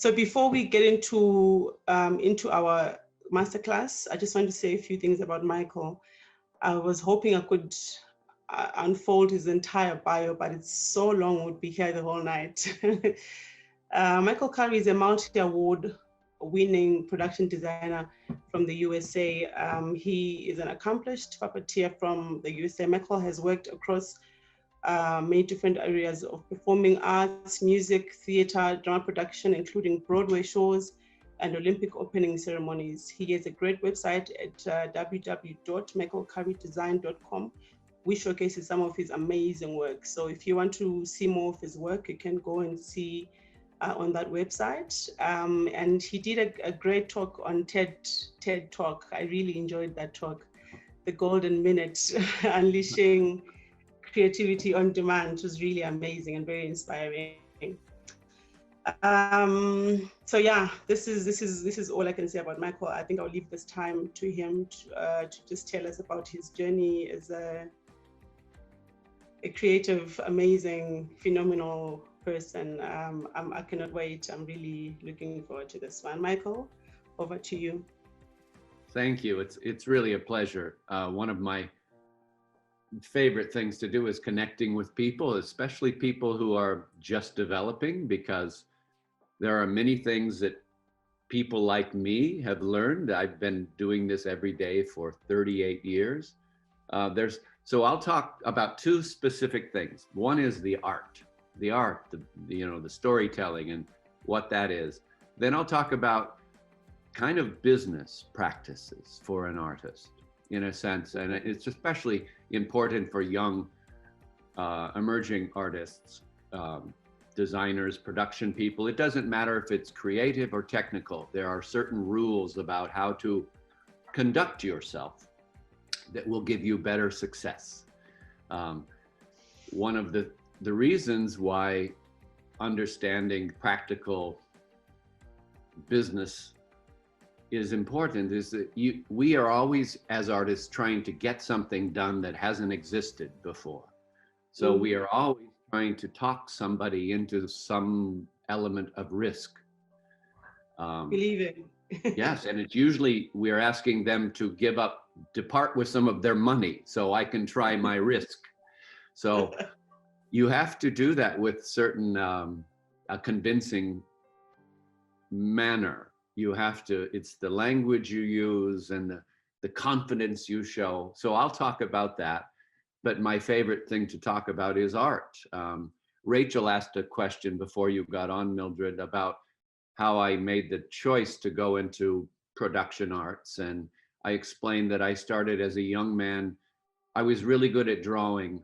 So before we get into our masterclass, I just want to say a few things about Micheal. I was hoping I could unfold his entire bio, but it's so long, we'd be here the whole night. Micheal Curry is a multi-award winning production designer from the USA. He is an accomplished puppeteer from the USA. Micheal has worked across many different areas of performing arts, music, theater, drama production, including Broadway shows and Olympic opening ceremonies. He has a great website at www.michealcurrydesign.com, which showcases some of his amazing work. So if you want to see more of his work, you can go and see on that website. And he did a great talk on TED Talk. I really enjoyed that talk, the Golden Minute, unleashing creativity on demand. It was really amazing and very inspiring. So yeah, this is all I can say about Micheal. I think I'll leave this time to him to just tell us about his journey as a creative, amazing, phenomenal person. I cannot wait. I'm really looking forward to this one. Micheal, over to you. Thank you. It's really a pleasure. One of my favorite things to do is connecting with people, especially people who are just developing, because there are many things that people like me have learned. I've been doing this every day for 38 years. So I'll talk about two specific things. One is the art, the storytelling and what that is. Then I'll talk about kind of business practices for an artist, in a sense, and it's especially important for young emerging artists, designers, production people. It doesn't matter if it's creative or technical. There are certain rules about how to conduct yourself that will give you better success. One of the reasons why understanding practical business is important is that we are always, as artists, trying to get something done that hasn't existed before. So we are always trying to talk somebody into some element of risk. Believing. Yes, and it's usually we're asking them to depart with some of their money so I can try my risk. So you have to do that with certain a convincing manner. You have to, it's the language you use and the confidence you show. So I'll talk about that. But my favorite thing to talk about is art. Rachel asked a question before you got on, Mildred, about how I made the choice to go into production arts. And I explained that I started as a young man. I was really good at drawing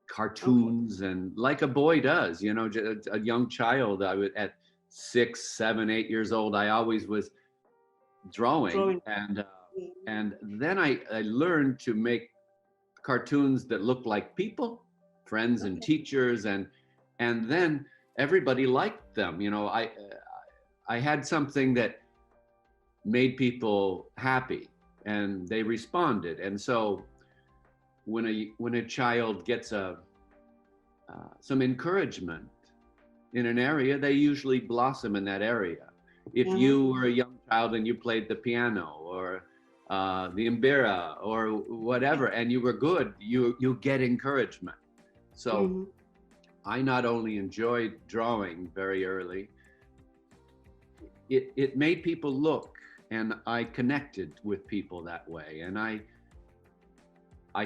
cartoons, and like a boy does, a young child, I was at 6, 7, 8 years old, I always was drawing. And then I learned to make cartoons that looked like people, friends and teachers, and then everybody liked them. I had something that made people happy and they responded. And so when a child gets some encouragement in an area, they usually blossom in that area. If you were a young child and you played the piano or the mbira or whatever, and you were good, you get encouragement. So I not only enjoyed drawing very early, it made people look, and I connected with people that way. And I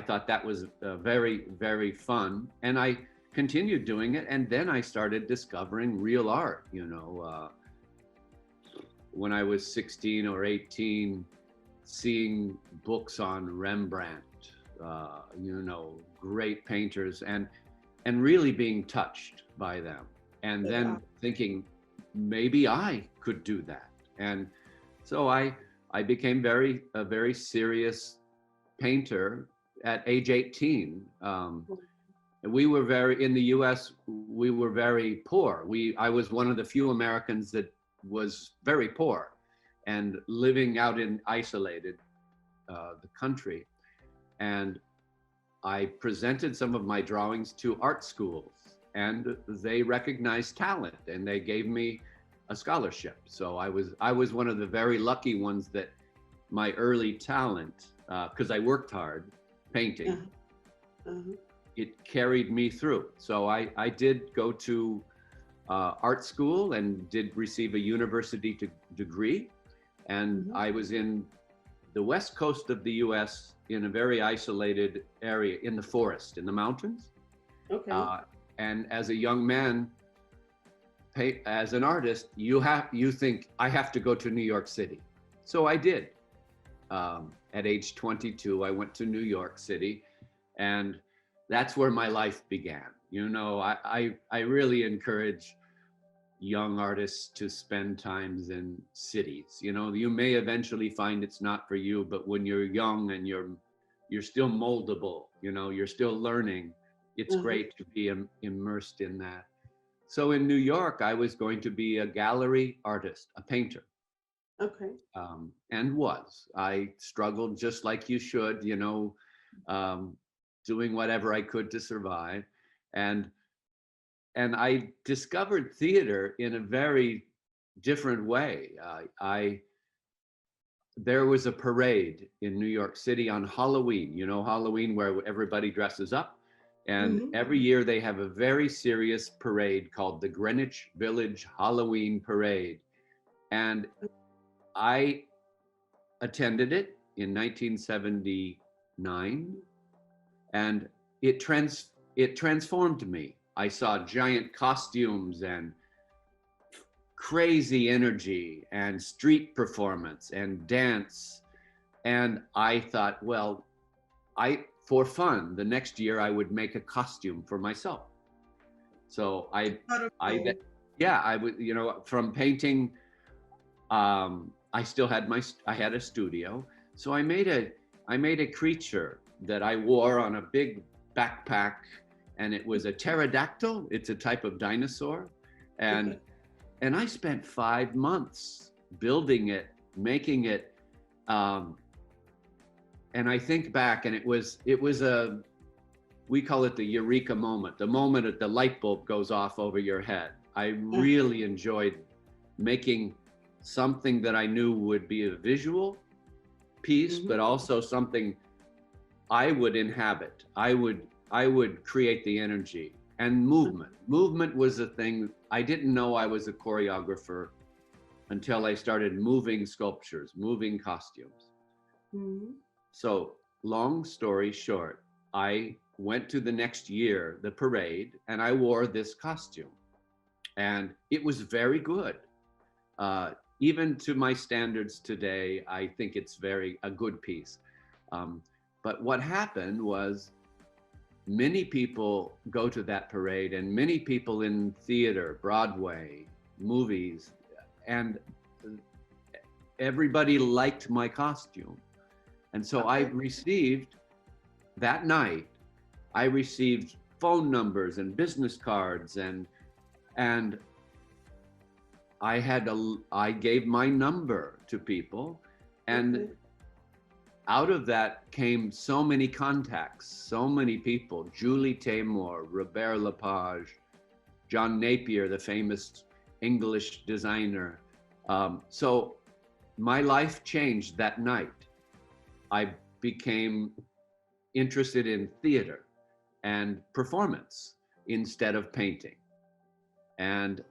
thought that was very, very fun. And I continued doing it. And then I started discovering real art, when I was 16 or 18, seeing books on Rembrandt, great painters, and really being touched by them. And then thinking, maybe I could do that. And so I became a very serious painter at age 18. We were in the US, we were very poor. I was one of the few Americans that was very poor and living out in isolated the country. And I presented some of my drawings to art schools, and they recognized talent, and they gave me a scholarship. So I was one of the very lucky ones that my early talent, because I worked hard painting, Uh-huh. it carried me through. So I did go to art school and did receive a university degree. And Mhm. I was in the west coast of the US in a very isolated area in the forest, in the mountains. Okay. Uh, and as a young man, as an artist, you think I have to go to New York City. So I did. At age 22, I went to New York City, and that's where my life began. You know, I really encourage young artists to spend times in cities. You know, you may eventually find it's not for you, but when you're young and you're still moldable, you know, you're still learning, it's Uh-huh. great to be immersed in that. So in New York, I was going to be a gallery artist, a painter, Okay. and was. I struggled just like you should, you know, um, doing whatever I could to survive. And I discovered theater in a very different way. There was a parade in New York City on Halloween. You know, Halloween where everybody dresses up, and Hmm. every year they have a very serious parade called the Greenwich Village Halloween Parade. And I attended it in 1979, and it transformed me. I saw giant costumes and crazy energy and street performance and dance. And I thought, well, for fun, the next year I would make a costume for myself. So Wonderful. yeah, I would, you know, from painting, I still had I had a studio. So I made a creature that I wore on a big backpack, and it was a pterodactyl. It's a type of dinosaur. And I spent 5 months building it, making it, um, and I think back, and it was a, we call it the eureka moment, the moment that the light bulb goes off over your head. I really enjoyed making something that I knew would be a visual piece, Mm-hmm. but also something I would inhabit. I would create the energy and movement. Movement was a thing. I didn't know I was a choreographer until I started moving sculptures, moving costumes. Mm-hmm. So, long story short, I went to the next year, the parade, and I wore this costume. And it was very good. Even to my standards today, I think it's a good piece. Um, but what happened was many people go to that parade, and many people in theater, Broadway, movies, and everybody liked my costume. And so I Okay. received that night, I received phone numbers and business cards, and I gave my number to people, and Okay. out of that came so many contacts, so many people: Julie Taymor, Robert Lepage, John Napier, the famous English designer. So my life changed that night. I became interested in theater and performance instead of painting. And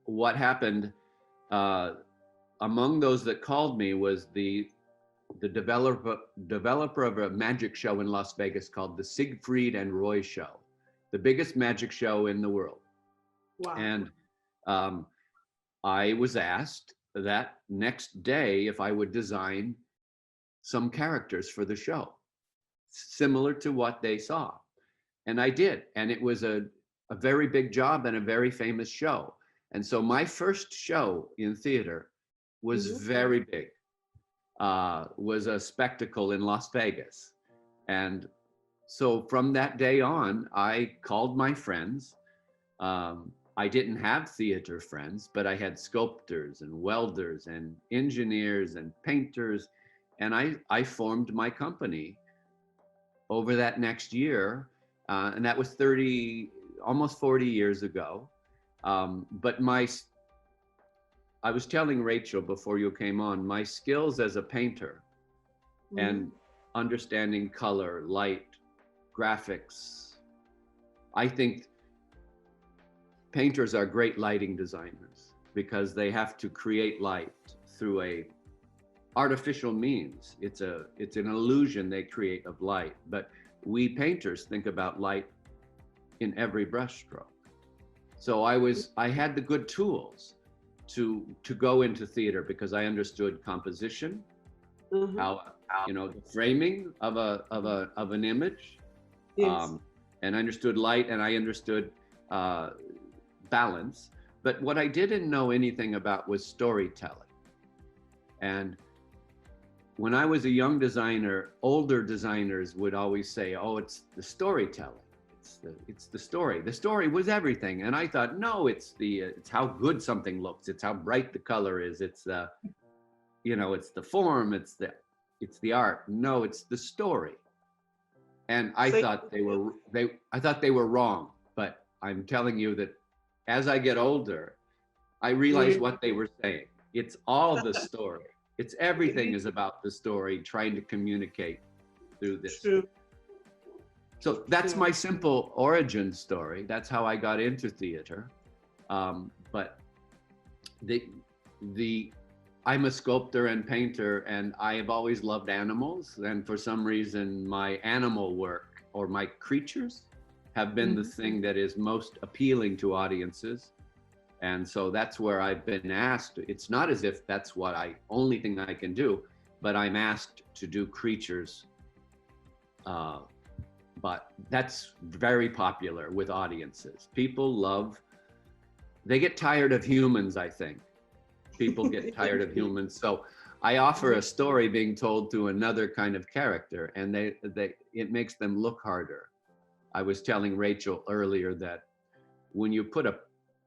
what happened, uh, among those that called me was the developer of a magic show in Las Vegas called the Siegfried and Roy Show, the biggest magic show in the world. Wow. And um, I was asked that next day if I would design some characters for the show, similar to what they saw. And I did. And it was a very big job and a very famous show. And so my first show in theater was Mm-hmm. very big, was a spectacle in Las Vegas. And so from that day on, I called my friends. I didn't have theater friends, but I had sculptors and welders and engineers and painters. And I formed my company over that next year. And that was almost 40 years ago. But I was telling Rachel before you came on, my skills as a painter and understanding color, light, graphics. I think painters are great lighting designers because they have to create light through a artificial means. It's an illusion they create of light, but we painters think about light in every brushstroke. So I had the good tools to go into theater because I understood composition, how, the framing of an image, Yes. and I understood light, and I understood balance. But what I didn't know anything about was storytelling. And when I was a young designer, older designers would always say, "Oh, it's the storytelling. It's the story. The story was everything." And I thought, no, it's how good something looks. It's how bright the color is. It's the, it's the form. It's the art. No, it's the story. And I So thought they were wrong. But I'm telling you that as I get older, I realize what they were saying. It's all the story. It's everything is about the story, trying to communicate through this. true. So that's my simple origin story. That's how I got into theater. But I'm a sculptor and painter, and I have always loved animals. And for some reason, my animal work or my creatures have been the thing that is most appealing to audiences. And so that's where I've been asked. It's not as if that's only thing I can do, but I'm asked to do creatures. But that's very popular with audiences. They get tired of humans, I think. People get tired of humans. So I offer a story being told to another kind of character, and it makes them look harder. I was telling Rachel earlier that when you put a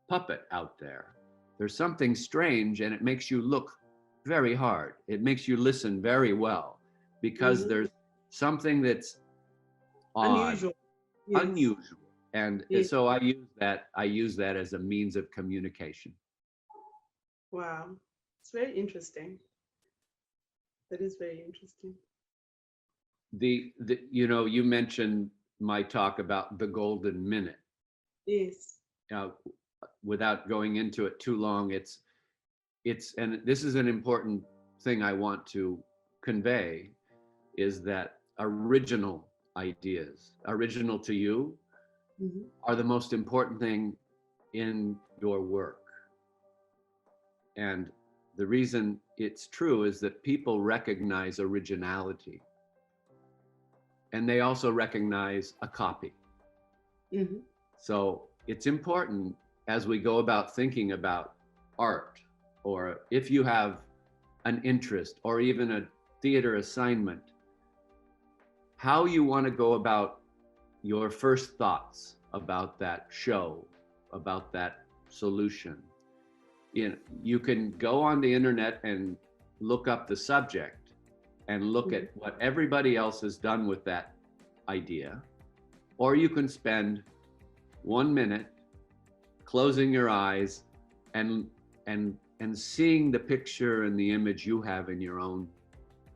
puppet out there, there's something strange, and it makes you look very hard. It makes you listen very well because there's something that's odd, unusual. And so I use that as a means of communication. Wow. It's very interesting. That is very interesting. You mentioned my talk about the golden minute. Yes. Without going into it too long, and this is an important thing I want to convey, is that original ideas, original to you, are the most important thing in your work. And the reason it's true is that people recognize originality, and they also recognize a copy. So it's important as we go about thinking about art, or if you have an interest or even a theater assignment, how you want to go about your first thoughts about that show, about that solution. You can go on the internet and look up the subject and look at what everybody else has done with that idea, or you can spend 1 minute closing your eyes and seeing the picture and the image you have in your own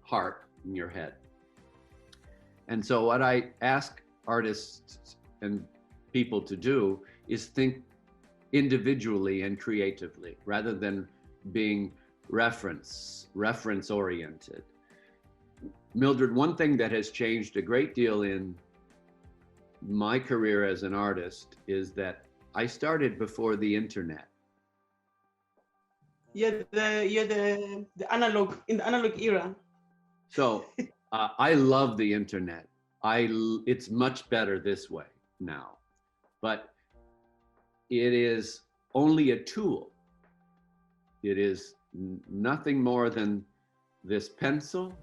heart, in your head. And so what I ask artists and people to do is think individually and creatively rather than being reference oriented. Mildred, one thing that has changed a great deal in my career as an artist is that I started before the internet. You're the analog, in the analog era. So I love the internet. It's much better this way now, but it is only a tool. It is nothing more than this pencil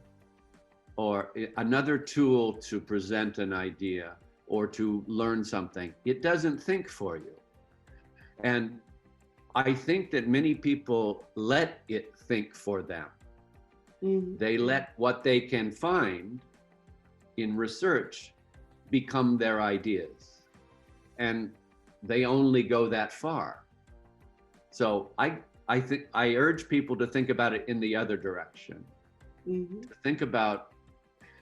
or another tool to present an idea or to learn something. It doesn't think for you. And I think that many people let it think for them. They let what they can find in research become their ideas. And they only go that far. So I I urge people to think about it in the other direction. Mm-hmm. Think about,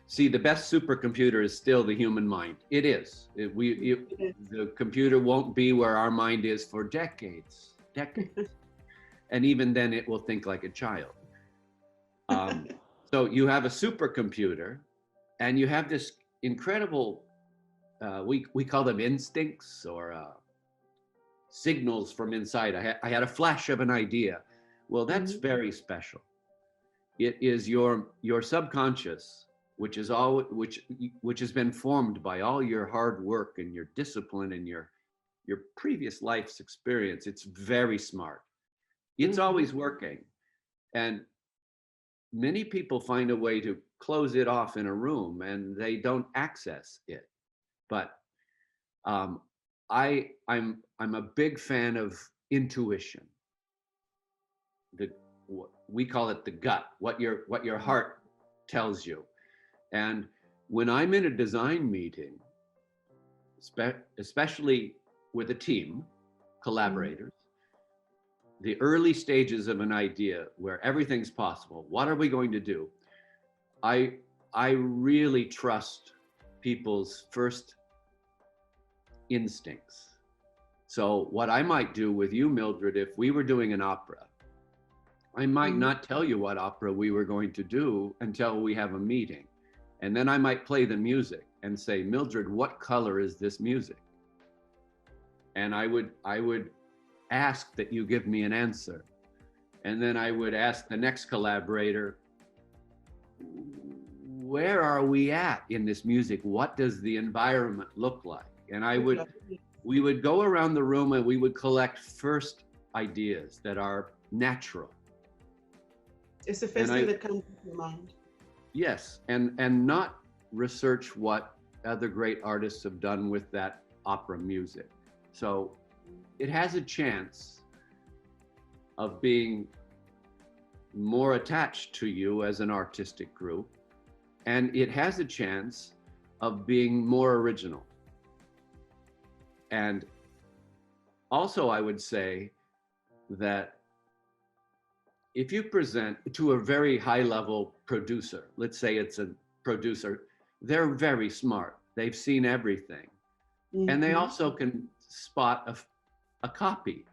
see, the best supercomputer is still the human mind. It is. The computer won't be where our mind is for decades. And even then it will think like a child. So you have a supercomputer and you have this incredible, we call them instincts or signals from inside. I had a flash of an idea. Well, that's very special. It is your subconscious, which is all which has been formed by all your hard work and your discipline and your previous life's experience. It's very smart. It's always working. And many people find a way to close it off in a room and they don't access it. But I'm a big fan of intuition. We call it the gut, what your heart tells you. And when I'm in a design meeting, especially with a team, collaborators, the early stages of an idea where everything's possible, what are we going to do? I really trust people's first instincts. So what I might do with you, Mildred, if we were doing an opera, I might not tell you what opera we were going to do until we have a meeting. And then I might play the music and say, Mildred, what color is this music? And I would ask that you give me an answer. And then I would ask the next collaborator, where are we at in this music? What does the environment look like? And we would go around the room and we would collect first ideas that are natural. It's the first thing that comes to your mind. Yes, and not research what other great artists have done with that opera music. So it has a chance of being more attached to you as an artistic group, and it has a chance of being more original. And also I would say that if you present to a very high level producer, let's say it's a producer, they're very smart. They've seen everything. And they also can spot a copy,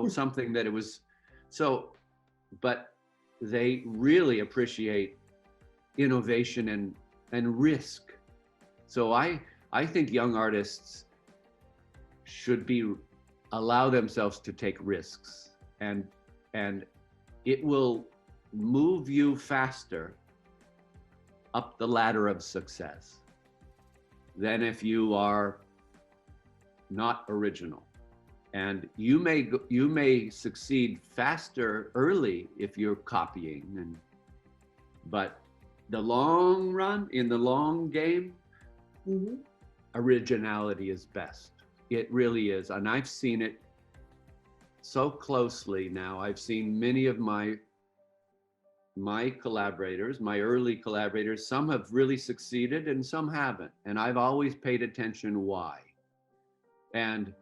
something that it was. So, but they really appreciate innovation and risk. So I think young artists should allow themselves to take risks, and it will move you faster up the ladder of success than if you are not original. And you may succeed faster early if you're copying, but the long run, in the long game, originality is best. It really is. And I've seen it so closely now. I've seen many of my collaborators, my early collaborators, some have really succeeded and some haven't. And I've always paid attention why. And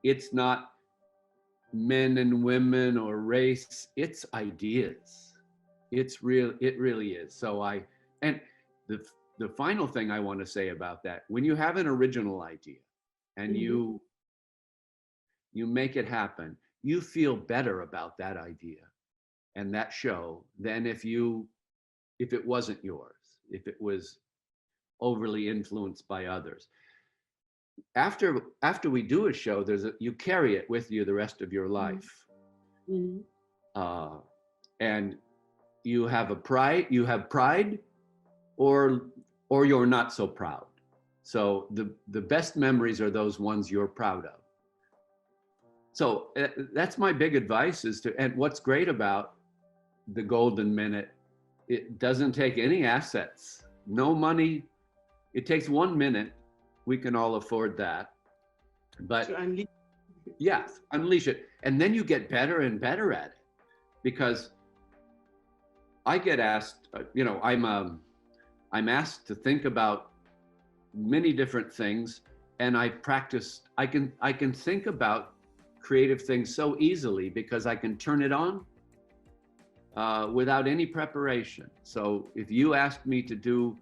it's not men and women or race, it's ideas. It really is. So and the final thing I want to say about that, when you have an original idea and you make it happen, you feel better about that idea and that show than if it wasn't yours, if it was overly influenced by others. After we do a show, you carry it with you the rest of your life. And you have pride or you're not so proud. So the best memories are those ones you're proud of. So that's my big advice and what's great about the Golden Minute, it doesn't take any assets, no money. It takes 1 minute. We can all afford that. But unleash it. And then you get better and better at it. Because I get asked, I'm asked to think about many different things, and I can think about creative things so easily because I can turn it on without any preparation. So if you asked me to do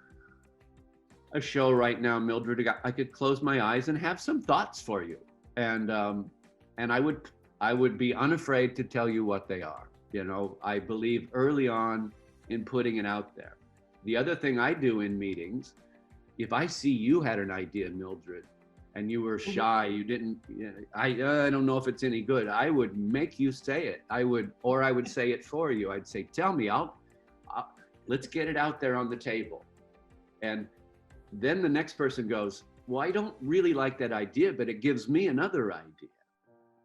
a show right now, Mildred, I could close my eyes and have some thoughts for you, and I would be unafraid to tell you what they are. You know, I believe early on in putting it out there. The other thing I do in meetings, if I see you had an idea, Mildred, and you were shy, you didn't, I don't know if it's any good, I would make you say it. I would say it for you. I'd say, tell me, let's get it out there on the table. And then the next person goes, well, I don't really like that idea, but it gives me another idea.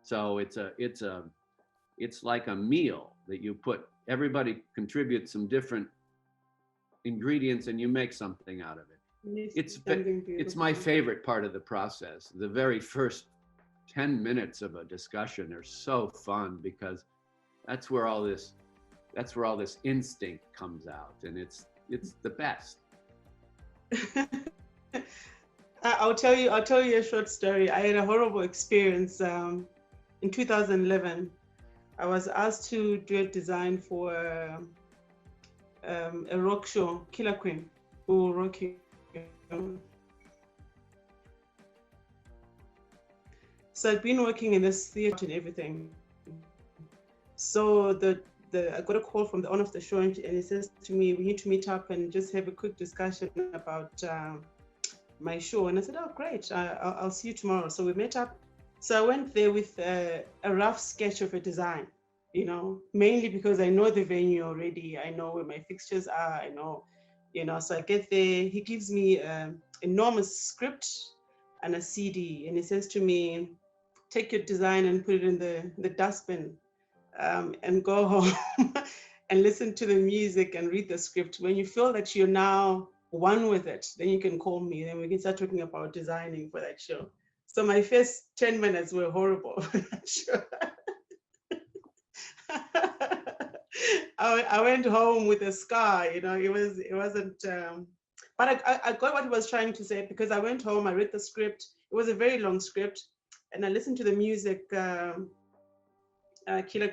So it's like a meal that you put, everybody contributes some different ingredients and you make something out of it. It's my favorite part of the process. The very first 10 minutes of a discussion are so fun because that's where all this instinct comes out, and it's the best. I'll tell you a short story. I had a horrible experience in 2011. I was asked to do a design for a rock show, Killer Queen, who will rock you. So I'd been working in this theater and everything. So I got a call from the owner of the show, and he says to me, we need to meet up and just have a quick discussion about my show. And I said, oh, great, I'll see you tomorrow. So we met up. So I went there with a rough sketch of a design, you know, mainly because I know the venue already. I know where my fixtures are. I know, you know, so I get there. He gives me an enormous script and a CD. And he says to me, take your design and put it in the dustbin and go home and listen to the music and read the script. When you feel that you're now one with it, then you can call me. Then we can start talking about designing for that show. So my first 10 minutes were horrible for that show. I went home with a scar, you know, it wasn't, but I got what he was trying to say, because I went home, I read the script. It was a very long script, and I listened to the music, Killer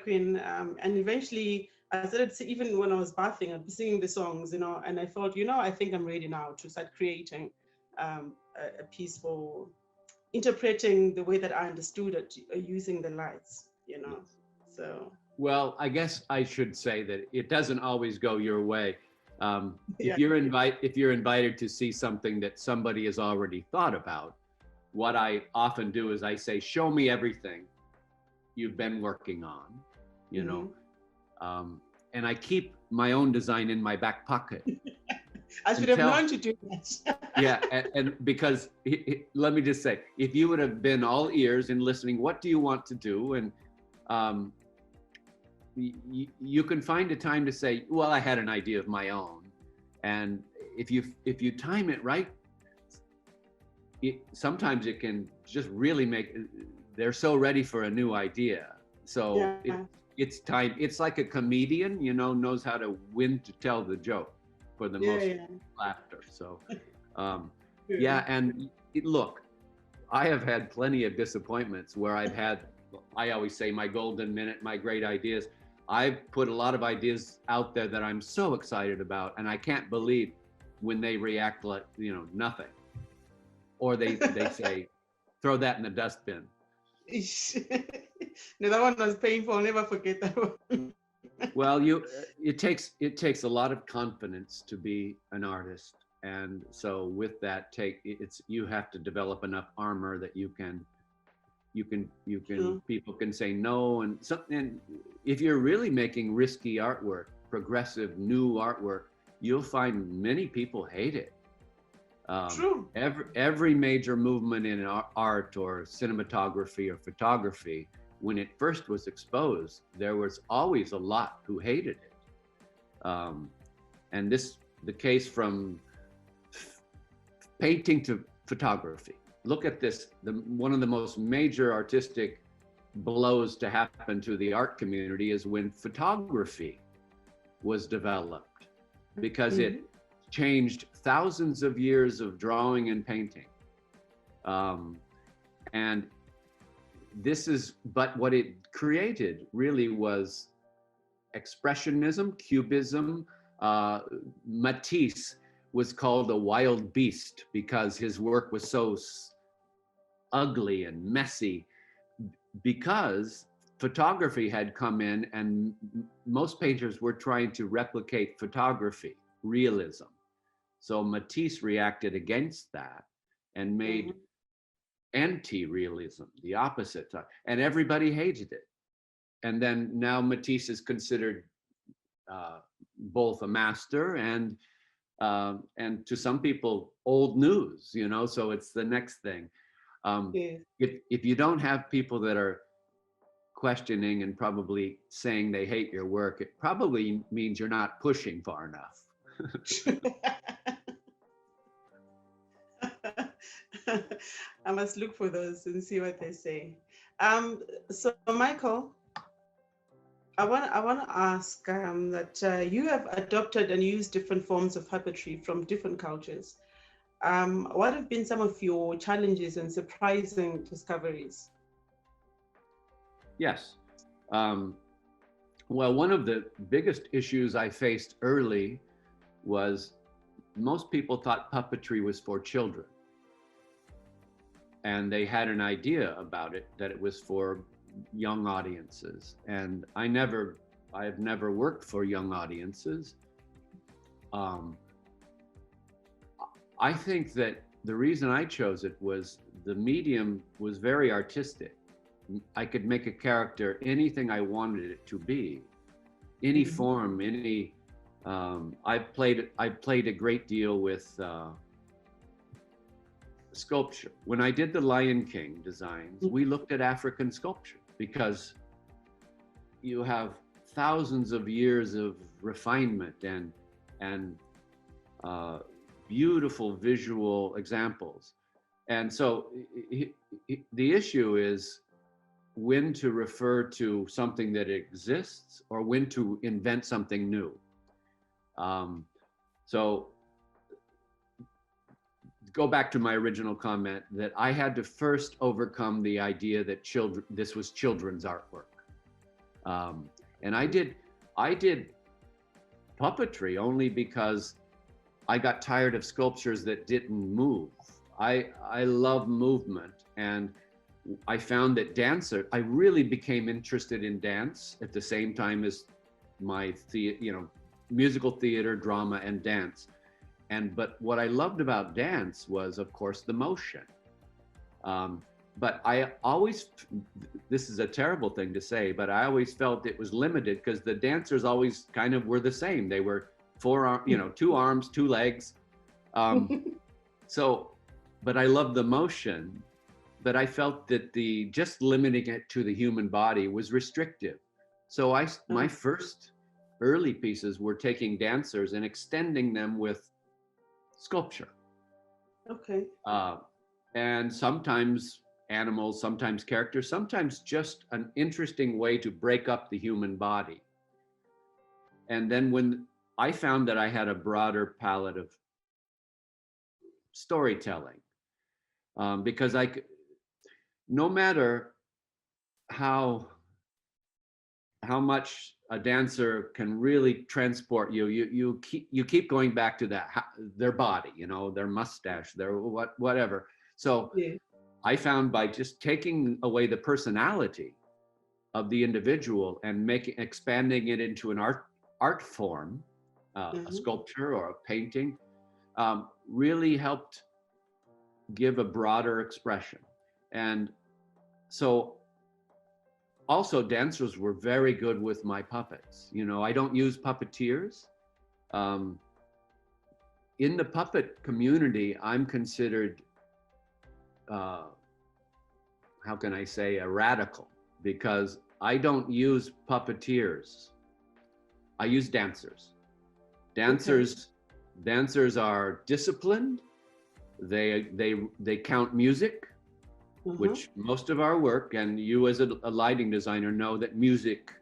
Queen, and eventually I started, even when I was bathing, I'd be singing the songs, you know, and I thought, you know, I think I'm ready now to start creating a piece for interpreting the way that I understood it, using the lights, you know, so. Well, I guess I should say that it doesn't always go your way. Yeah. If you're invited to see something that somebody has already thought about, what I often do is I say, show me everything you've been working on, you know, and I keep my own design in my back pocket. I should have known to do that. Yeah, and because let me just say, if you would have been all ears and listening, what do you want to do? And you can find a time to say, well, I had an idea of my own. And if you time it right, sometimes it can just really make, they're so ready for a new idea. So yeah. It's time. It's like a comedian, you know, knows how to when to tell the joke for the most laughter. So yeah, and look, I have had plenty of disappointments where I always say my golden minute, my great ideas. I've put a lot of ideas out there that I'm so excited about, and I can't believe when they react like, you know, nothing. Or they say, throw that in the dustbin. No, that one was painful. I'll never forget that one. Well, it takes a lot of confidence to be an artist. And so with that you have to develop enough armor that you can people can say no, and if you're really making risky artwork, progressive new artwork, you'll find many people hate it. True. Every major movement in art or cinematography or photography, when it first was exposed, there was always a lot who hated it. And the case from painting to photography. Look at this, one of the most major artistic blows to happen to the art community is when photography was developed, because it changed thousands of years of drawing and painting. And but what it created really was expressionism, cubism. Matisse was called a wild beast because his work was so ugly and messy, because photography had come in and most painters were trying to replicate photography, realism. So Matisse reacted against that and made anti-realism, the opposite, and everybody hated it. And then now Matisse is considered both a master and to some people old news, you know. So it's the next thing. Yes. If you don't have people that are questioning and probably saying they hate your work, it probably means you're not pushing far enough. I must look for those and see what they say. So Michael, I want to ask that you have adopted and used different forms of puppetry from different cultures. What have been some of your challenges and surprising discoveries? Yes. Well, one of the biggest issues I faced early was most people thought puppetry was for children. And they had an idea about it, that it was for young audiences. And I have never worked for young audiences. I think that the reason I chose it was the medium was very artistic. I could make a character anything I wanted it to be, any form, any. I've played a great deal with sculpture. When I did the Lion King designs, we looked at African sculpture because you have thousands of years of refinement and beautiful visual examples. And so the issue is when to refer to something that exists or when to invent something new. So go back to my original comment that I had to first overcome the idea that this was children's artwork. And I did puppetry only because I got tired of sculptures that didn't move. I love movement, and I found that I really became interested in dance at the same time as my musical theater, drama, and dance. But what I loved about dance was, of course, the motion. But I always, this is a terrible thing to say, but I always felt it was limited because the dancers always kind of were the same. They were two arms, two legs. But I loved the motion, but I felt that just limiting it to the human body was restrictive. So my first early pieces were taking dancers and extending them with sculpture. Okay. And sometimes animals, sometimes characters, sometimes just an interesting way to break up the human body. And then when I found that I had a broader palette of storytelling, because no matter how much a dancer can really transport you, you keep going back to their body, their mustache, their whatever. So yeah. I found by just taking away the personality of the individual and expanding it into an art form, a sculpture or a painting, really helped give a broader expression. And so also dancers were very good with my puppets. I don't use puppeteers. In the puppet community, I'm considered, how can I say, a radical, because I don't use puppeteers. I use dancers. Dancers are disciplined. They count music, which most of our work, and you as a lighting designer know that music,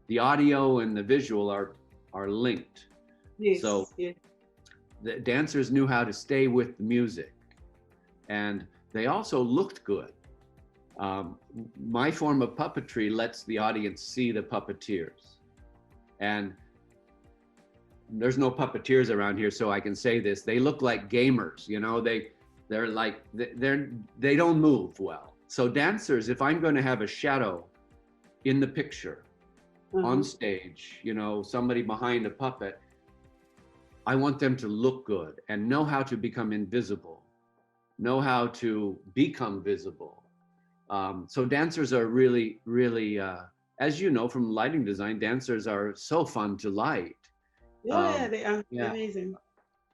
the audio and the visual are linked. Yes. So yes. The dancers knew how to stay with the music, and they also looked good. My form of puppetry lets the audience see the puppeteers. And there's no puppeteers around here, so I can say this. They look like gamers, you know, they're like, they don't move well. So dancers, if I'm going to have a shadow in the picture on stage, you know, somebody behind a puppet, I want them to look good and know how to become invisible, know how to become visible. So dancers are really, really, as you know from lighting design, dancers are so fun to light. Yeah, they are Yeah, amazing.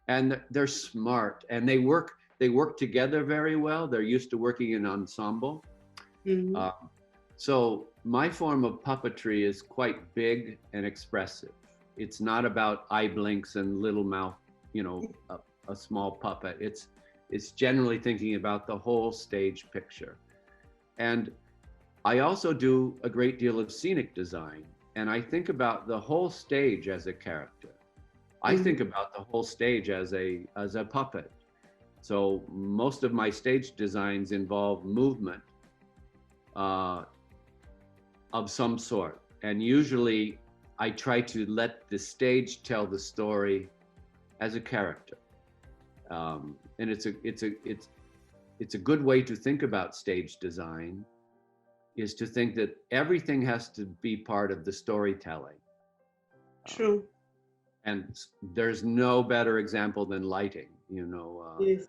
and they're smart, and they work together very well. They're used to working in ensemble. Hmm. Uh, so my form of puppetry is quite big and expressive. It's not about eye blinks and little mouth, you know, a small puppet. It's generally thinking about the whole stage picture. And I also do a great deal of scenic design, and I think about the whole stage as a character. I think Hmm. about the whole stage as a puppet. So most of my stage designs involve movement uh, of some sort, and usually I try to let the stage tell the story as a character. And it's a good way to think about stage design, is to think that everything has to be part of the storytelling. Um, True. and there's no better example than lighting. You know, Yes.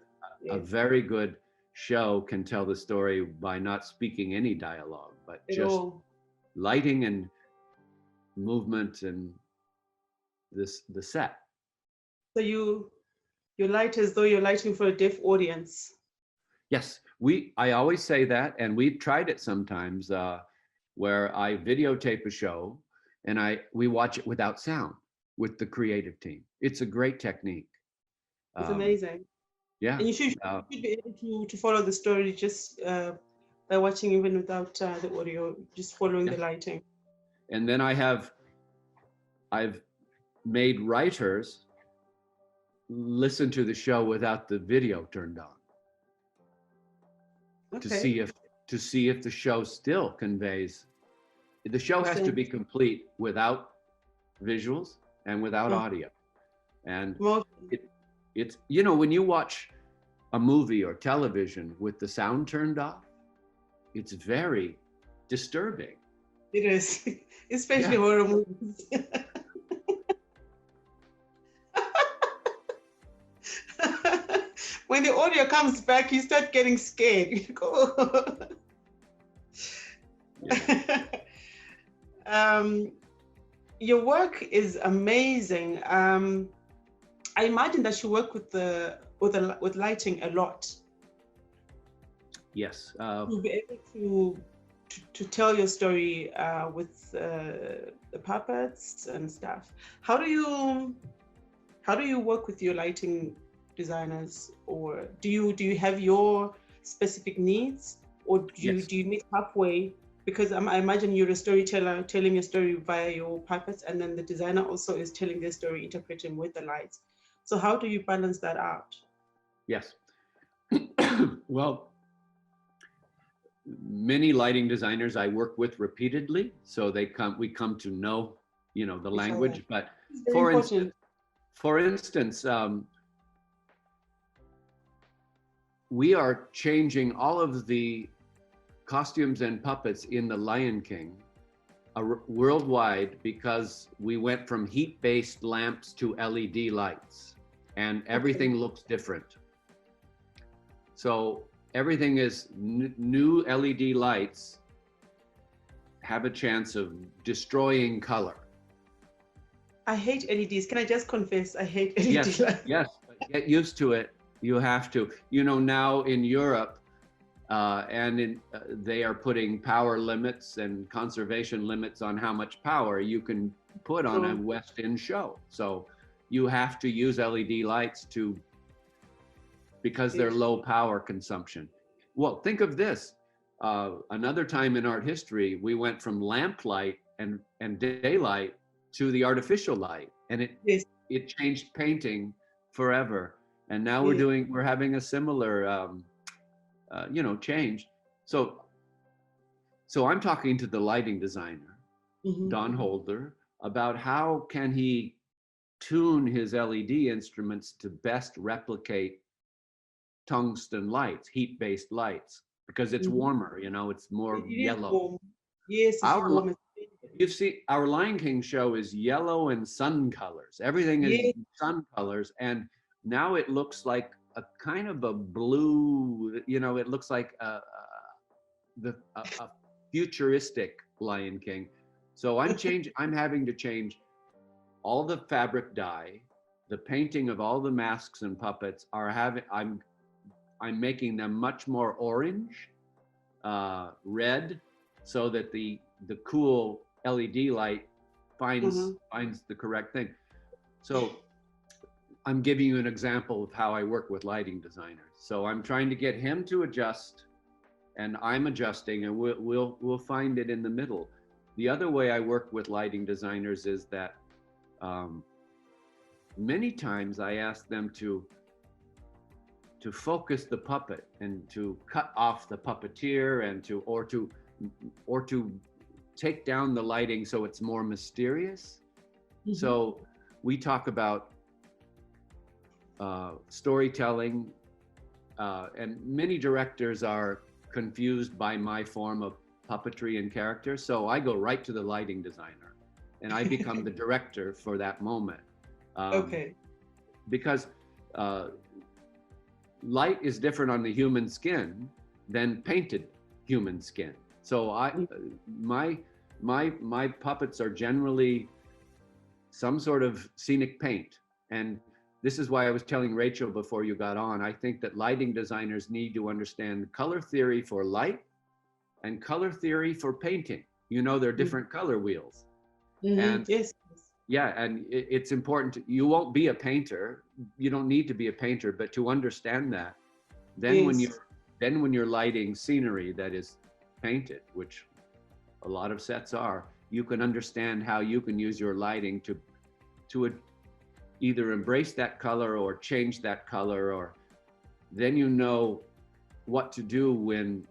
a Yes. very good show can tell the story by not speaking any dialogue, but At just all. lighting and movement and the set. So you light as though you're lighting for a deaf audience. Yes, I always say that, and we've tried it sometimes, where I videotape a show and we watch it without sound with the creative team. It's a great technique. It's Um, amazing. yeah. And Uh, you should be able to follow the story just by watching even without the audio, just following the yes. lighting. And then I've made writers listen to the show without the video turned on to Okay. see if the show still conveys. The show The has to same. be complete without visuals and without Uh, audio. And More, it it's, you know, when you watch a movie or television with the sound turned off, it's very disturbing. it is, especially Yeah. horror movies. When the audio comes back, you start getting scared. You go. Yeah. um, your work is amazing. I imagine that you work with lighting a lot Yes. to be able to tell your story with the puppets and stuff. How do you work with your lighting designers, or do you have your specific needs, or Yes. do you meet halfway? Because I imagine you're a storyteller telling your story via your puppets, and then the designer also is telling their story, interpreting with the lights. So how do you balance that out? Yes. Well, many lighting designers I work with repeatedly, so we come to know, you know, the Each other. language. But It's very for important. instance, for instance, we are changing all of the costumes and puppets in The Lion King worldwide, because we went from heat-based lamps to LED lights, and Okay. everything looks different. So everything is new LED lights have a chance of destroying color. I hate LEDs. Can I just confess? I hate LED Yes, lights. yes, but get used to it. You have to. You know, now in Europe, they are putting power limits and conservation limits on how much power you can put on a True. West End show. So you have to use LED lights because they're Yes. low power consumption. Well, think of this. Another time in art history, we went from lamplight and daylight to the artificial light, and Yes. it changed painting forever. And now Yes. we're having a similar, change. So So I'm talking to the lighting designer, Mhm. Don Holder, about how can he tune his LED instruments to best replicate tungsten lights, heat-based lights, because it's Mhm. warmer, it's more It is yellow. warm. Yes, it's Our, warm. you see, our Lion King show is yellow and sun colors. Everything is Yes. sun colors, and now it looks like a kind of a blue. It looks like a futuristic Lion King. So I'm having to change all the fabric dye, the painting of all the masks and puppets are having. I'm making them much more orange, red, so that the cool LED light finds Uh-huh. finds the correct thing. So I'm giving you an example of how I work with lighting designers. So I'm trying to get him to adjust, and I'm adjusting, and we'll find it in the middle. The other way I work with lighting designers is that um, many times I ask them to focus the puppet and to cut off the puppeteer and to take down the lighting so it's more mysterious. Mhm. So we talk about storytelling, and many directors are confused by my form of puppetry and character. So I go right to the lighting designer and I become the director for that moment. Um, Okay. because uh, light is different on the human skin than painted human skin. So Mm. my puppets are generally some sort of scenic paint. And this is why I was telling Rachel before you got on, I think that lighting designers need to understand color theory for light and color theory for painting. They're different color wheels. Mhm. And Yes. yeah, and it's important. You won't be a painter. You don't need to be a painter, but to understand that, then when Yes. you're then when you're lighting scenery that is painted, which a lot of sets are, you can understand how you can use your lighting to either embrace that color or change that color, or then what to do when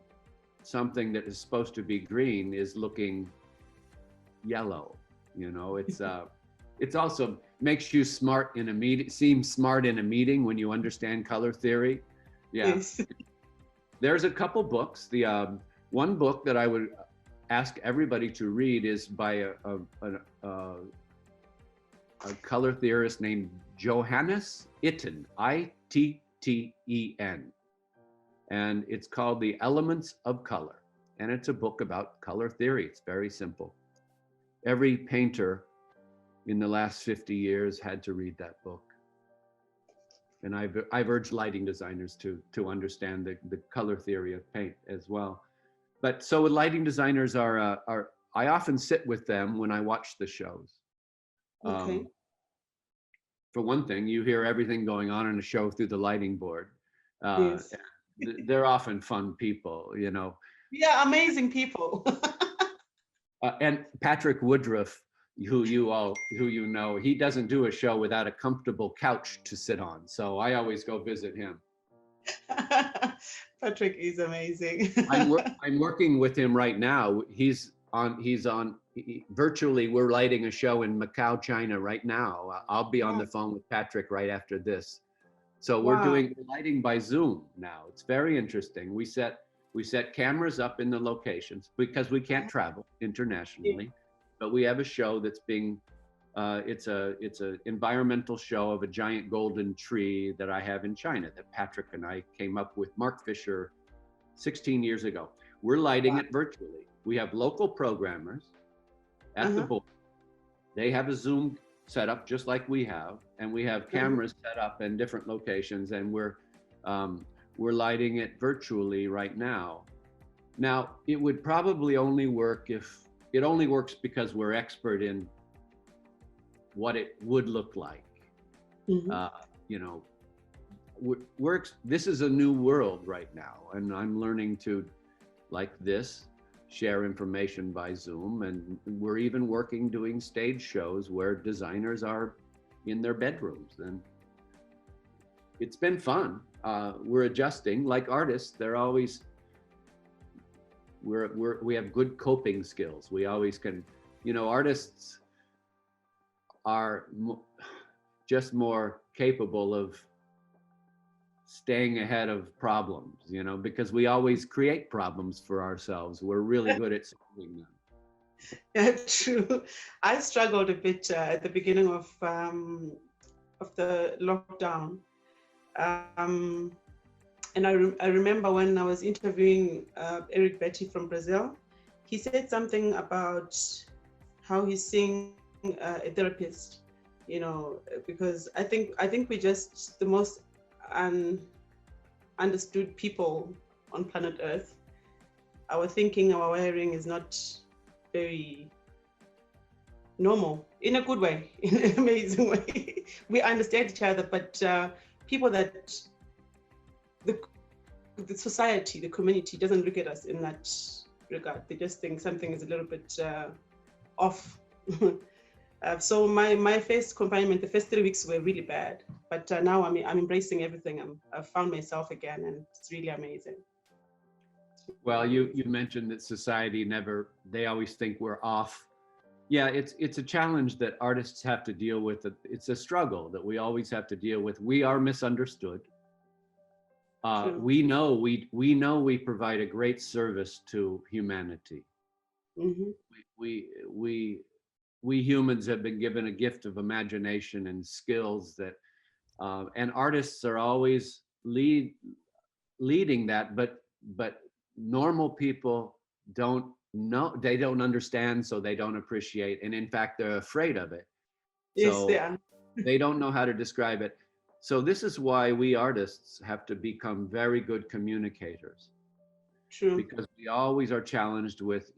something that is supposed to be green is looking yellow. It's also makes you smart in a meeting, seem smart in a meeting when you understand color theory. Yeah, Yes. there's a couple books. The one book that I would ask everybody to read is by a color theorist named Johannes Itten, Itten, and it's called The Elements of Color. And it's a book about color theory. It's very simple. Every painter in the last 50 years had to read that book. And I've urged lighting designers to understand the color theory of paint as well. But so lighting designers are I often sit with them when I watch the shows. Okay. For one thing, you hear everything going on in a show through the lighting board. Uh, Yes. they're often fun people. Yeah, amazing people. And Patrick Woodruff, he doesn't do a show without a comfortable couch to sit on. So I always go visit him. Patrick is amazing. I'm working with him right now. Virtually, we're lighting a show in Macau, China right now. I'll be on Wow. the phone with Patrick right after this. So we're Wow. doing lighting by Zoom now. It's very interesting. We set cameras up in the locations because we can't travel Yeah. internationally, but we have a show that's being it's a environmental show of a giant golden tree that I have in China that Patrick and I came up with Mark Fisher 16 years ago. We're lighting Wow. it virtually. We have local programmers at the Uh-huh. board. They have a Zoom setup just like we have, and we have Uh-huh. cameras set up in different locations, and we're lighting it virtually right now. Now, it would probably only work if it only works because we're expert in what it would look like. Mhm. Uh, you know, works. This is a new world right now, and I'm learning to, like this, share information by Zoom, and we're even working doing stage shows where designers are in their bedrooms, and it's been fun. We're adjusting like artists. They're always we have good coping skills. We always can, artists are just more capable of staying ahead of problems, because we always create problems for ourselves. We're really good at solving them. Yeah, true. I struggled a bit at the beginning of the lockdown. Um, and I remember when I was interviewing Eric Betty from Brazil, he said something about how he's seeing a therapist, because I think we're just the most understood people on planet Earth. Our thinking, our wiring is not very normal in a good way, in an amazing way. We understand each other, but people that the society, the community doesn't look at us in that regard. They just think something is a little bit off. So my first confinement, the first 3 weeks were really bad, but now I'm embracing everything. I've found myself again, and it's really amazing. Well, you mentioned that society they always think we're off. Yeah, it's a challenge that artists have to deal with. It's a struggle that we always have to deal with. We are misunderstood. True. We provide a great service to humanity. Mm-hmm. We humans have been given a gift of imagination and skills that, and artists are always leading that, but normal people don't know, they don't understand, so they don't appreciate, and in fact they're afraid of it. Yes, they So are. they don't know how to describe it. So this is why we artists have to become very good communicators, True. because we always are challenged with,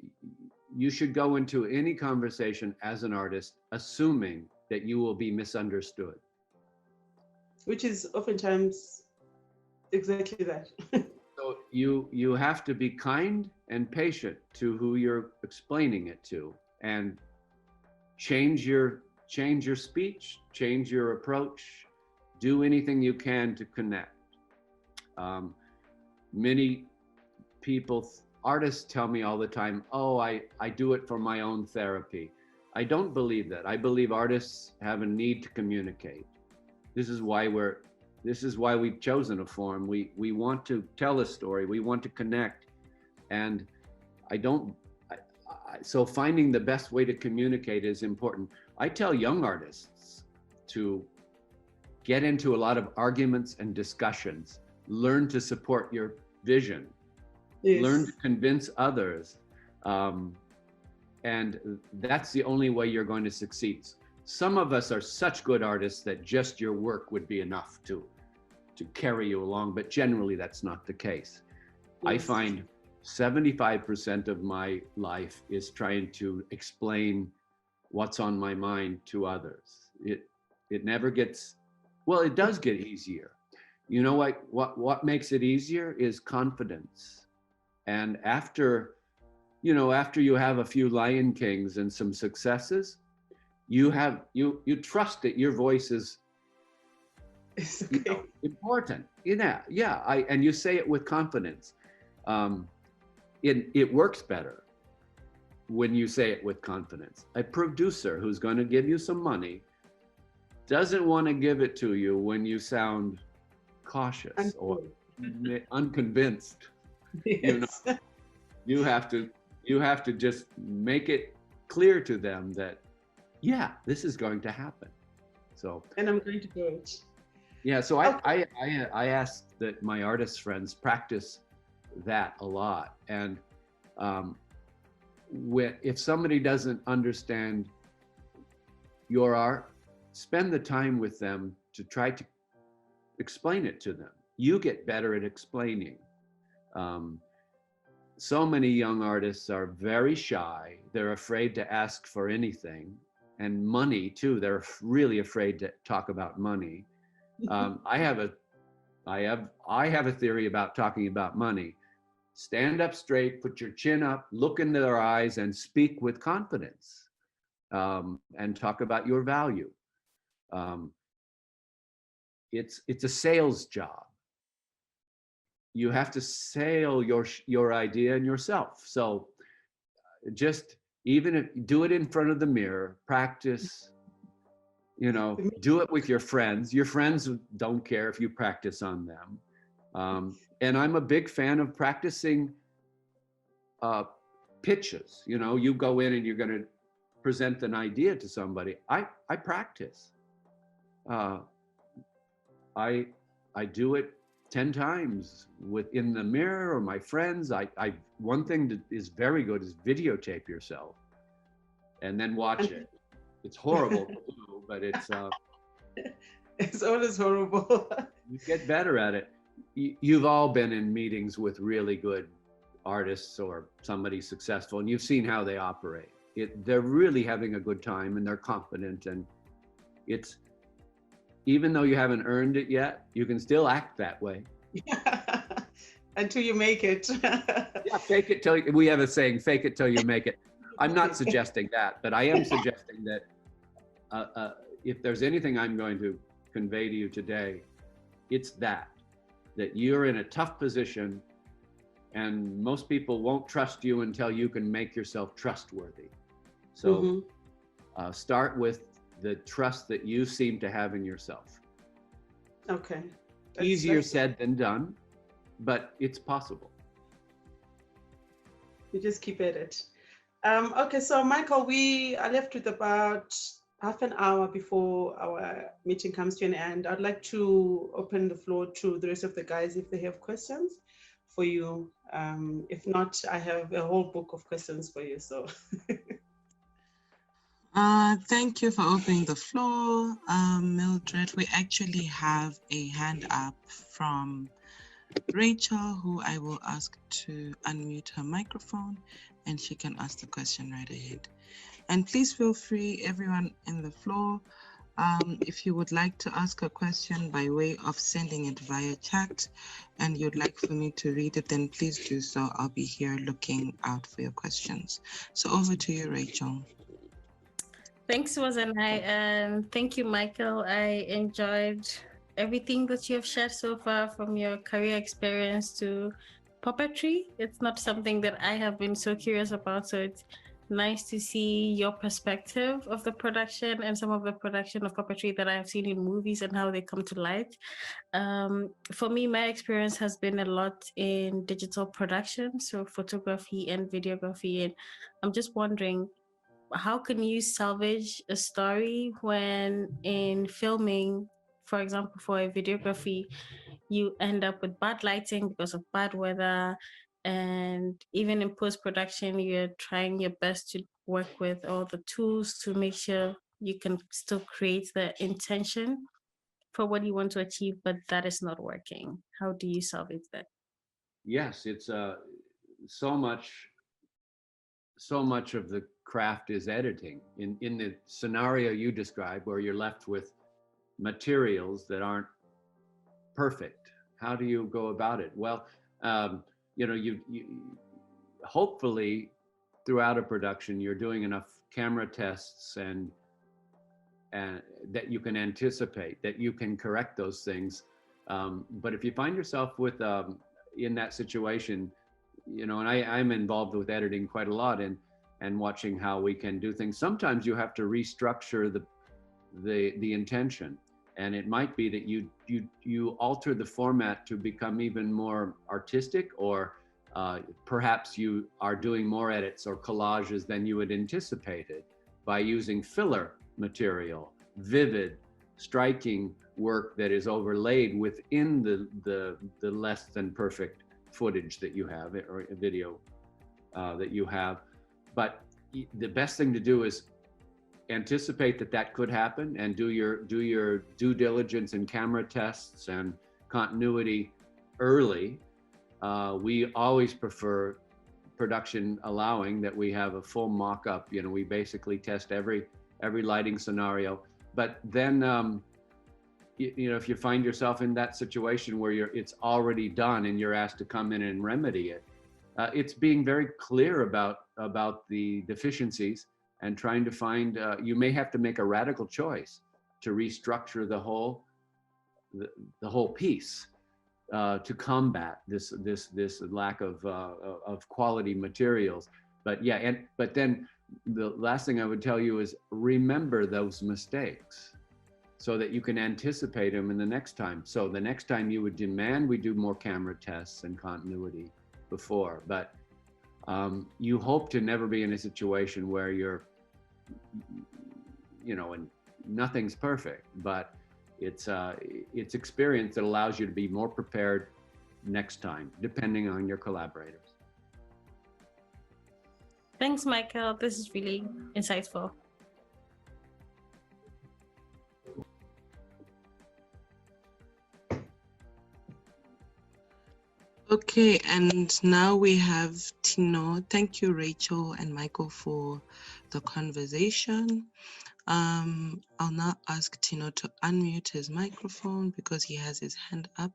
you should go into any conversation as an artist assuming that you will be misunderstood. Which is oftentimes exactly that. So you have to be kind and patient to who you're explaining it to, and change your speech, change your approach, do anything you can to connect. Many people, artists tell me all the time, oh, I do it for my own therapy. I don't believe that. I believe artists have a need to communicate. This is why we've chosen a form. We want to tell a story. We want to connect. And I don't, so finding the best way to communicate is important. I tell young artists to get into a lot of arguments and discussions, learn to support your vision, learn to Yes. convince others. And that's the only way you're going to succeed. Some of us are such good artists that just your work would be enough to carry you along, but generally that's not the case. I Yes. find 75% of my life is trying to explain what's on my mind to others. It never gets, well, it does get easier. You know what makes it easier is confidence. And after you have a few Lion Kings and some successes, you trust that your voice is It's okay. important. And you say it with confidence. It works better when you say it with confidence. A producer who's going to give you some money doesn't want to give it to you when you sound cautious or unconvinced. Yes. You have to just make it clear to them that, yeah, this is going to happen. So, And I'm going to do it. yeah, so Okay. I ask that my artist friends practice that a lot. And if somebody doesn't understand your art, spend the time with them to try to explain it to them. You get better at explaining. So many young artists are very shy. They're afraid to ask for anything, and money too. They're really afraid to talk about money. I have a theory about talking about money. Stand up straight, put your chin up, look into their eyes, and speak with confidence, and talk about your value. Um, it's a sales job. you have to sail your idea and yourself. So just even if do it in front of the mirror, practice, do it with your friends. Your friends don't care if you practice on them. And I'm a big fan of practicing uh, pitches. You go in and you're going to present an idea to somebody. I practice. Uh, I I do it 10 times within the mirror or my friends. One thing that is very good is videotape yourself and then watch it. It's horrible to do, but it's always horrible. you get better at it. You've all been in meetings with really good artists or somebody successful, and you've seen how they operate. They're really having a good time and they're confident, and it's, even though you haven't earned it yet, you can still act that way. Until you make it. Yeah, fake it till we have a saying, fake it till you make it. I'm not suggesting that, but I am suggesting that if there's anything I'm going to convey to you today, it's that you're in a tough position and most people won't trust you until you can make yourself trustworthy. So start with the trust that you seem to have in yourself. Okay. Easier said than done, but it's possible. You just keep at it. Okay, so Michael, we are left with about half an hour before our meeting comes to an end. I'd like to open the floor to the rest of the guys if they have questions for you. If not, I have a whole book of questions for you. So. Thank you for opening the floor, Mildred. We actually have a hand up from Rachel, who I will ask to unmute her microphone and she can ask the question right ahead. And please feel free, everyone in the floor, if you would like to ask a question by way of sending it via chat and you'd like for me to read it, then please do so. I'll be here looking out for your questions. So over to you, Rachel. Thanks, Wazanai, and thank you, Michael. I enjoyed everything that you have shared so far, from your career experience to puppetry. It's not something that I have been so curious about, so it's nice to see your perspective of the production and some of the production of puppetry that I have seen in movies and how they come to light. For me, my experience has been a lot in digital production, so photography and videography, and I'm just wondering, how can you salvage a story when in filming, for example, for a videography, you end up with bad lighting because of bad weather, and even in post-production, you're trying your best to work with all the tools to make sure you can still create the intention for what you want to achieve, but that is not working. How do you salvage that? Yes, it's so much of the craft is editing. In the scenario you described, where you're left with materials that aren't perfect, how do you go about it? Well, you hopefully throughout a production you're doing enough camera tests and that you can anticipate, that you can correct those things. But if you find yourself with in that situation, and I'm involved with editing quite a lot and watching how we can do things. Sometimes you have to restructure the intention, and it might be that you alter the format to become even more artistic, or perhaps you are doing more edits or collages than you had anticipated by using filler material, vivid, striking work that is overlaid within the less than perfect footage that you have, or video that you have. But the best thing to do is anticipate that could happen and do your due diligence and camera tests and continuity early. We always prefer, production allowing, that we have a full mock-up. We basically test every lighting scenario. But then if you find yourself in that situation where it's already done and you're asked to come in and remedy it, it's being very clear about the deficiencies and trying to find, you may have to make a radical choice to restructure the whole piece, to combat this lack of quality materials. But yeah, but then the last thing I would tell you is remember those mistakes so that you can anticipate them in the next time. So the next time you would demand we do more camera tests and continuity before, but you hope to never be in a situation where you're, and nothing's perfect, but it's experience that allows you to be more prepared next time, depending on your collaborators. Thanks, Michael. This is really insightful. Okay, and now we have Tino. Thank you, Rachel and Michael, for the conversation. I'll now ask Tino to unmute his microphone because he has his hand up.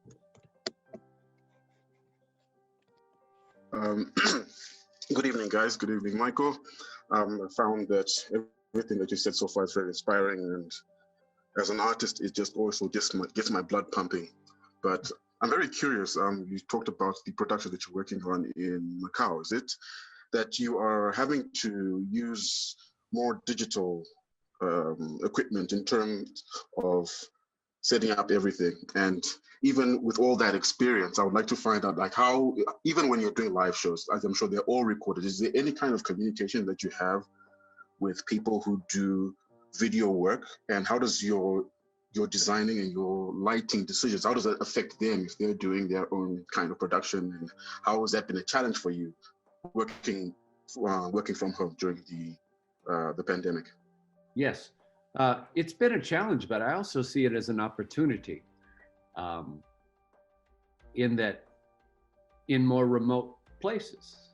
Good evening, guys. Good evening, Michael. I found that everything that you said so far is very inspiring, and as an artist, it just also gets my blood pumping. But I'm very curious. You talked about the production that you're working on in Macau. Is it that you are having to use more digital equipment in terms of setting up everything? And even with all that experience, I would like to find out, like, how, even when you're doing live shows, as I'm sure they're all recorded, is there any kind of communication that you have with people who do video work? And how does your designing and your lighting decisions, how does that affect them if they're doing their own kind of production? And how has that been a challenge for you working from home during the pandemic? Yes, it's been a challenge, but I also see it as an opportunity, in that in more remote places,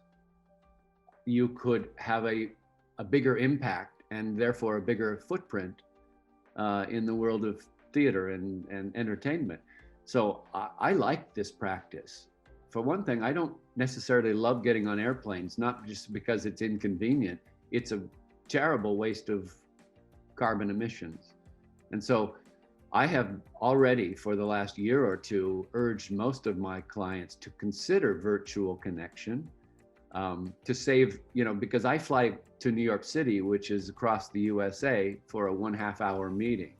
you could have a bigger impact and therefore a bigger footprint in the world of theater and entertainment. So I like this practice. For one thing, I don't necessarily love getting on airplanes, not just because it's inconvenient. It's a terrible waste of carbon emissions. And so I have already, for the last year or two, urged most of my clients to consider virtual connection, to save, because I fly to New York City, which is across the USA, for a 1.5 hour meeting.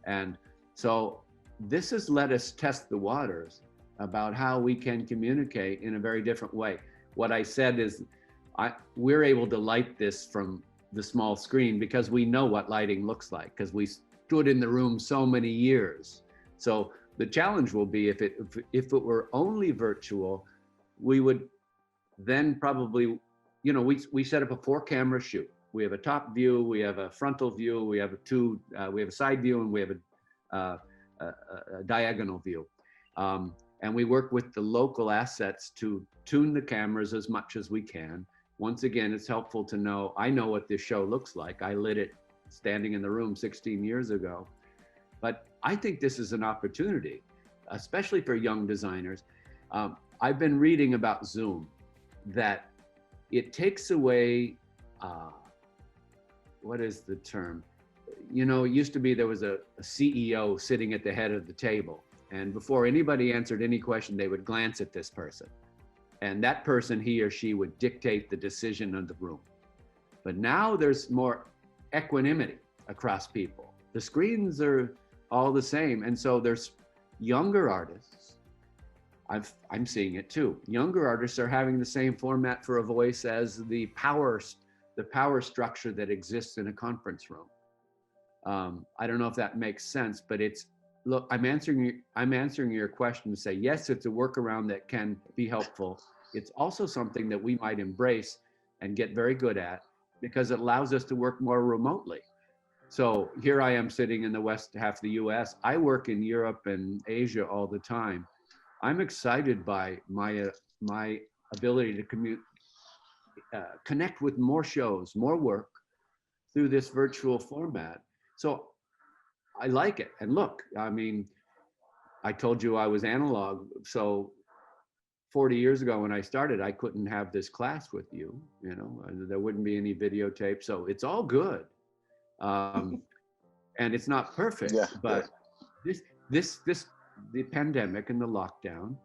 And so this has let us test the waters about how we can communicate in a very different way. What I said is we're able to light this from the small screen because we know what lighting looks like, because we stood in the room so many years. So the challenge will be if it were only virtual, we would then probably, we set up a 4-camera shoot. We have a top view, we have a frontal view, we have a side view, and we have a diagonal view. And we work with the local assets to tune the cameras as much as we can. Once again, it's helpful to know, I know what this show looks like. I lit it standing in the room 16 years ago. But I think this is an opportunity, especially for young designers. I've been reading about Zoom, that it takes away, what is the term? It used to be there was a CEO sitting at the head of the table, and before anybody answered any question, they would glance at this person. And that person, he or she, would dictate the decision of the room. But now there's more equanimity across people. The screens are all the same. And so there's younger artists. I'm seeing it too. Younger artists are having the same format for a voice as the power structure that exists in a conference room. I don't know if that makes sense, but look, I'm answering your question to say, yes, it's a workaround that can be helpful. It's also something that we might embrace and get very good at, because it allows us to work more remotely. So here I am sitting in the west half of the US. I work in Europe and Asia all the time. I'm excited by my ability to connect with more shows, more work through this virtual format. So I like it. And look, I mean, I told you I was analog. So 40 years ago when I started, I couldn't have this class with you, there wouldn't be any videotape. So it's all good. And it's not perfect, but this the pandemic and the lockdown,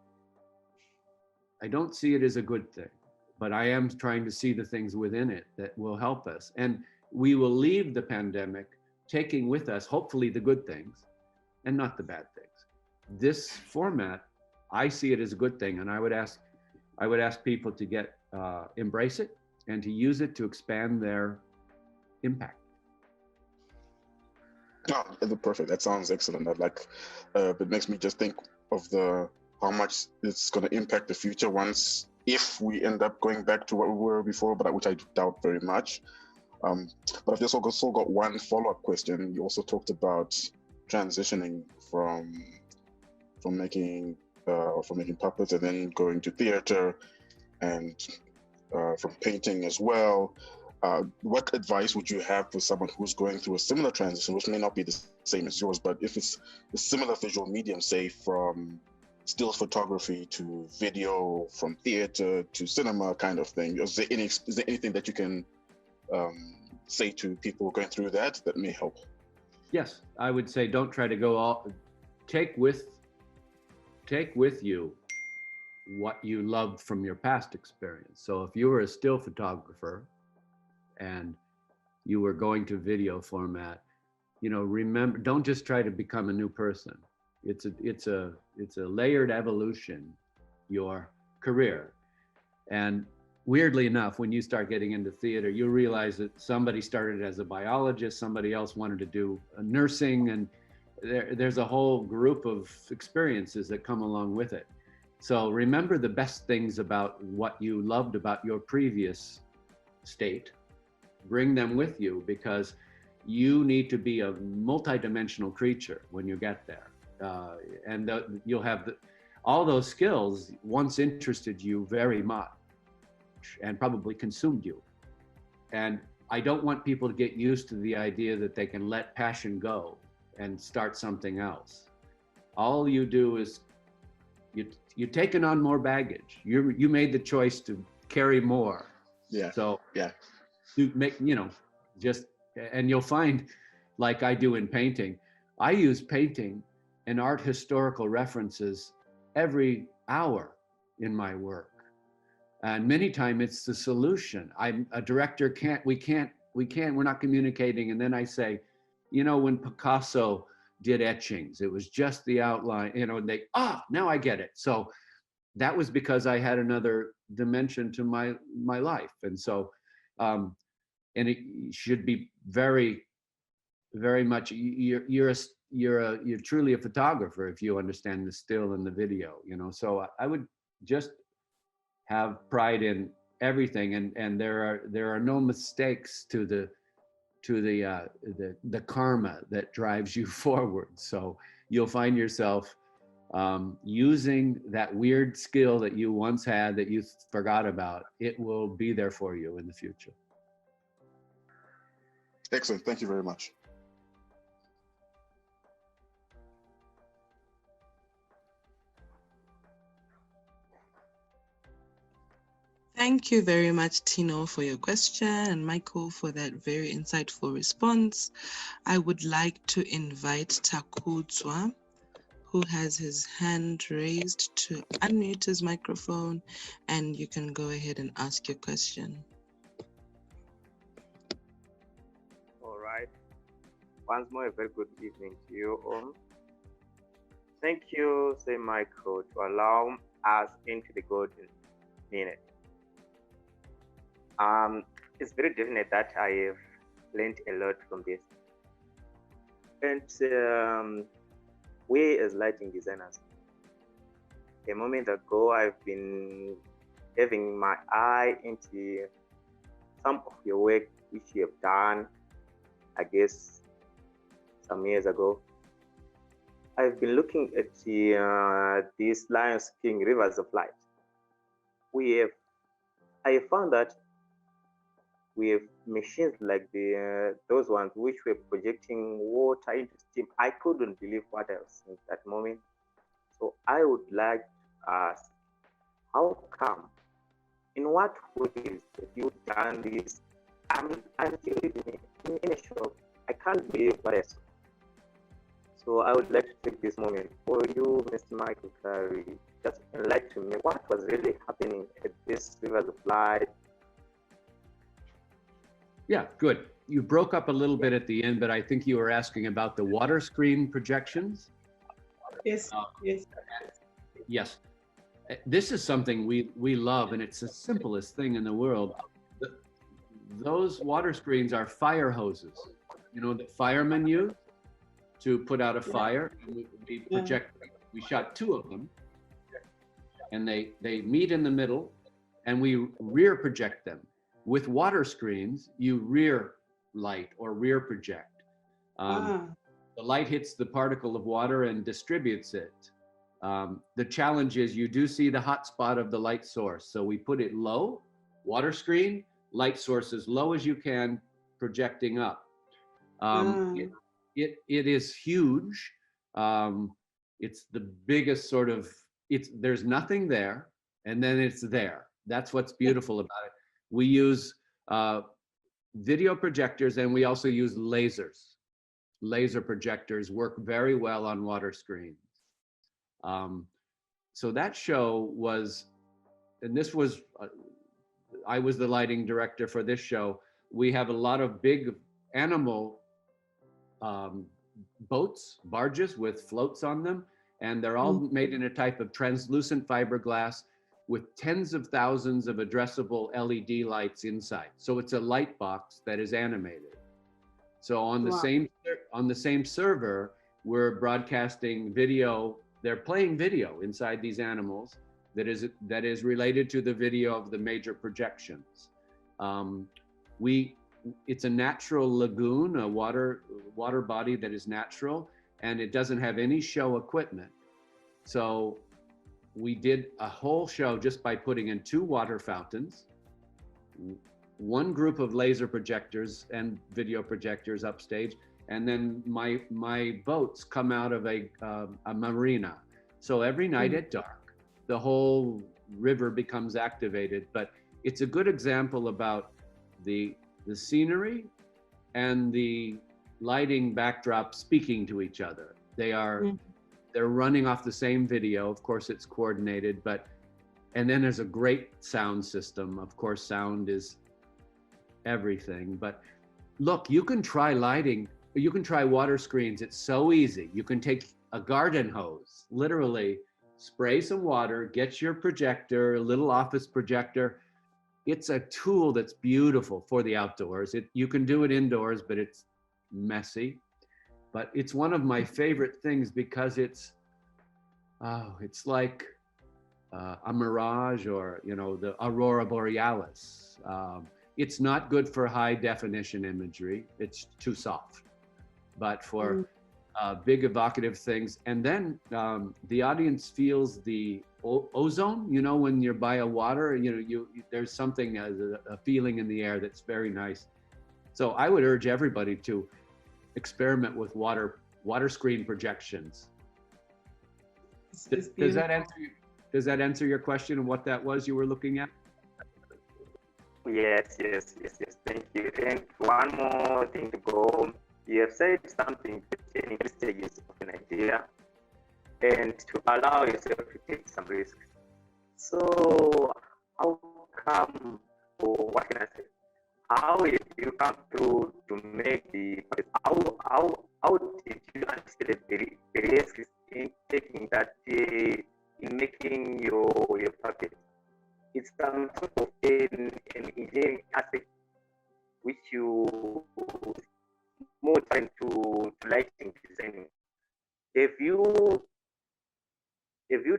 I don't see it as a good thing, but I am trying to see the things within it that will help us. And we will leave the pandemic taking with us, hopefully, the good things and not the bad things. This format, I see it as a good thing, and I would ask people to embrace it and to use it to expand their impact. Oh, perfect. That sounds excellent. It makes me just think of how much it's going to impact the future if we end up going back to what we were before, but which I doubt very much. But I've just also got one follow-up question. You also talked about transitioning from making puppets and then going to theater and from painting as well. What advice would you have for someone who's going through a similar transition, which may not be the same as yours, but if it's a similar visual medium, say from still photography to video, from theater to cinema kind of thing? Is there anything that you can say to people going through that may help? Yes, I would say don't try to go take with you what you loved from your past experience. So if you were a still photographer and you were going to video format, remember, don't just try to become a new person. It's a layered evolution, your career. And weirdly enough, when you start getting into theater, you realize that somebody started as a biologist, somebody else wanted to do nursing, and there's a whole group of experiences that come along with it. So remember the best things about what you loved about your previous state. Bring them with you, because you need to be a multidimensional creature when you get there. You'll have all those skills once interested you very much and probably consumed you. And I don't want people to get used to the idea that they can let passion go and start something else. All you do is you're taking on more baggage. You made the choice to carry more. Yeah. So yeah, you make, and you'll find, like I do in painting, I use painting and art historical references every hour in my work. And many times it's the solution. I'm a director, we're not communicating. And then I say, when Picasso did etchings, it was just the outline, and now I get it. So that was because I had another dimension to my life. And so, and it should be very, very much, you're truly a photographer if you understand the still and the video, so I would just have pride in everything, and there are no mistakes to the karma that drives you forward. So you'll find yourself using that weird skill that you once had that you forgot about. It will be there for you in the future. Excellent. Thank you very much. Thank you very much, Tino, for your question, and Michael for that very insightful response. I would like to invite Takudzwa, who has his hand raised, to unmute his microphone, and you can go ahead and ask your question. All right. Once more, a very good evening to you all. Thank you, Sir Michael, to allow us into the golden minute. It's very definite that I have learned a lot from this. And we as lighting designers, a moment ago, I've been having my eye into some of your work which you have done, I guess, some years ago. I've been looking at these Lion King Rivers of Light. I have found that we have machines like those ones which were projecting water into steam. I couldn't believe what I was seeing at that moment. So I would like to ask, how come, in what ways have you done this? I'm in a shop. I can't believe what I saw. So I would like to take this moment for you, Mr. Micheal Curry, just enlighten me what was really happening at this Rivers of Light. Yeah, good. You broke up a little bit at the end, but I think you were asking about the water screen projections. Yes, yes. Yes. This is something we love, and it's the simplest thing in the world. Those water screens are fire hoses, you know, that firemen use to put out a fire. We project. We shot 2 of them, and they meet in the middle, and we rear project them. With water screens, you rear light or rear project. The light hits the particle of water and distributes it. The challenge is you do see the hot spot of the light source. So we put it low, water screen, light source as low as you can, projecting up. It is huge. It's the biggest sort of, there's nothing there, and then it's there. That's what's beautiful about it. We use video projectors, and we also use lasers. Laser projectors work very well on water screens. So that show was, and this was, I was the lighting director for this show. We have a lot of big animal boats, barges with floats on them, and they're all made in a type of translucent fiberglass with tens of thousands of addressable LED lights inside. So it's a light box that is animated. So on the same server, we're broadcasting video. They're playing video inside these animals that is related to the video of the major projections. It's a natural lagoon, a water body that is natural, and it doesn't have any show equipment. So we did a whole show just by putting in 2 water fountains, 1 group of laser projectors and video projectors upstage, and then my boats come out of a marina. So every night at dark, the whole river becomes activated. But it's a good example about the scenery and the lighting backdrop speaking to each other. They're running off the same video. Of course, it's coordinated, and then there's a great sound system. Of course, sound is everything. But look, you can try lighting, you can try water screens. It's so easy. You can take a garden hose, literally spray some water, get your projector, a little office projector. It's a tool that's beautiful for the outdoors. You can do it indoors, but it's messy. But it's one of my favorite things because it's like a mirage, or the aurora borealis. It's not good for high definition imagery. It's too soft. But for big evocative things, and then the audience feels the ozone. When you're by a water, there's something, a feeling in the air that's very nice. So I would urge everybody to experiment with water screen projections. Does that answer your question and what that was you were looking at? Yes. Thank you. And one more thing to go. You have said something pertaining to stages of an idea and to allow yourself to take some risks. So how come, or what can I say? How did you come through to make how did you anticipate the risks in taking that in making your puppet? It's some sort of an engineering aspect which you more time to lighting designing. Have you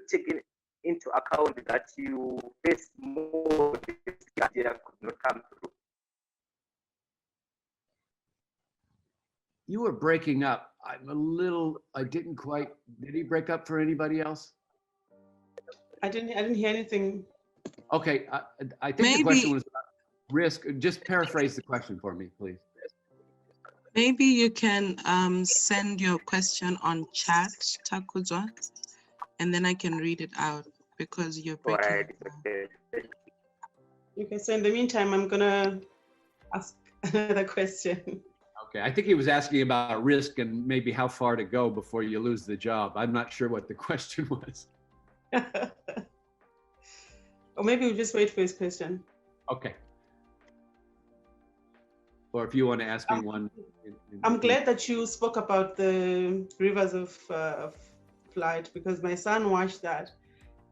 taken into account that you face more this idea could not come through? You were breaking up. I didn't quite. Did he break up for anybody else? I didn't hear anything. Okay, I think the question was about risk. Just paraphrase the question for me, please. Maybe you can send your question on chat, Takuzwa, and then I can read it out because you're breaking. Right. Okay, so in the meantime, I'm gonna ask another question. Okay, I think he was asking about risk and maybe how far to go before you lose the job. I'm not sure what the question was. Or maybe we'll just wait for his question. Okay. Or if you want to ask me one. I'm glad that you spoke about the rivers of flight, because my son watched that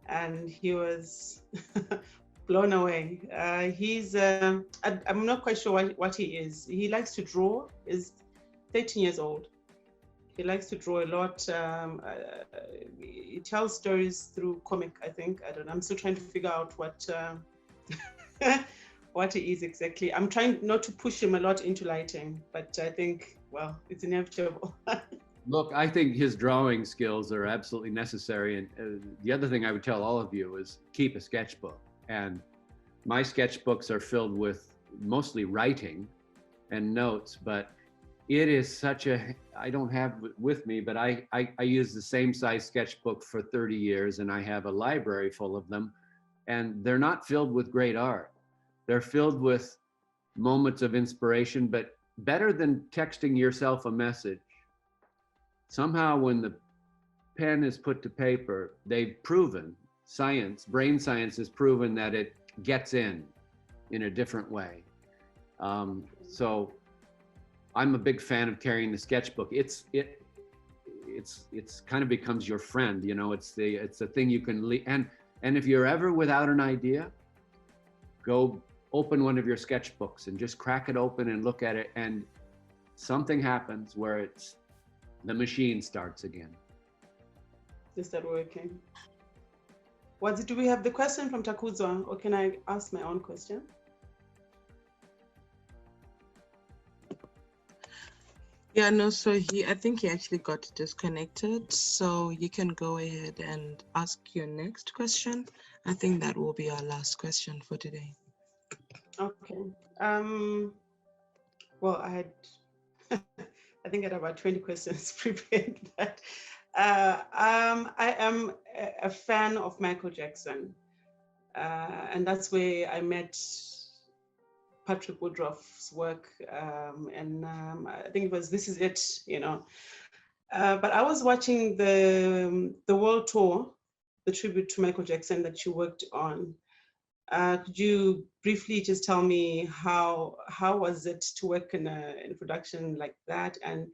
and he was blown away. I'm not quite sure what he is. He likes to draw. He's 13 years old. He likes to draw a lot. He tells stories through comic, I think. I don't know. I'm still trying to figure out what what he is exactly. I'm trying not to push him a lot into lighting, but I think, well, it's inevitable. Look, I think his drawing skills are absolutely necessary. And the other thing I would tell all of you is keep a sketchbook. And my sketchbooks are filled with mostly writing and notes, but it is such a, I don't have it with me, but I use the same size sketchbook for 30 years and I have a library full of them, and they're not filled with great art. They're filled with moments of inspiration, but better than texting yourself a message. Somehow when the pen is put to paper, they've proven, brain science has proven that it gets in a different way. So I'm a big fan of carrying the sketchbook. It's kind of becomes your friend, you know. It's the thing you can leave. And if you're ever without an idea, go open one of your sketchbooks and just crack it open and look at it, and something happens where the machine starts again. They start working. Do we have the question from Takuzwa, or can I ask my own question? Yeah, no, so I think he actually got disconnected. So you can go ahead and ask your next question. I think that will be our last question for today. Okay. Well, I think I had about 20 questions prepared, but I am a fan of Michael Jackson. And that's where I met Patrick Woodruff's work, and I think it was This Is It, you know. But I was watching the world tour, the tribute to Michael Jackson that you worked on. Could you briefly just tell me how was it to work in a production like that, and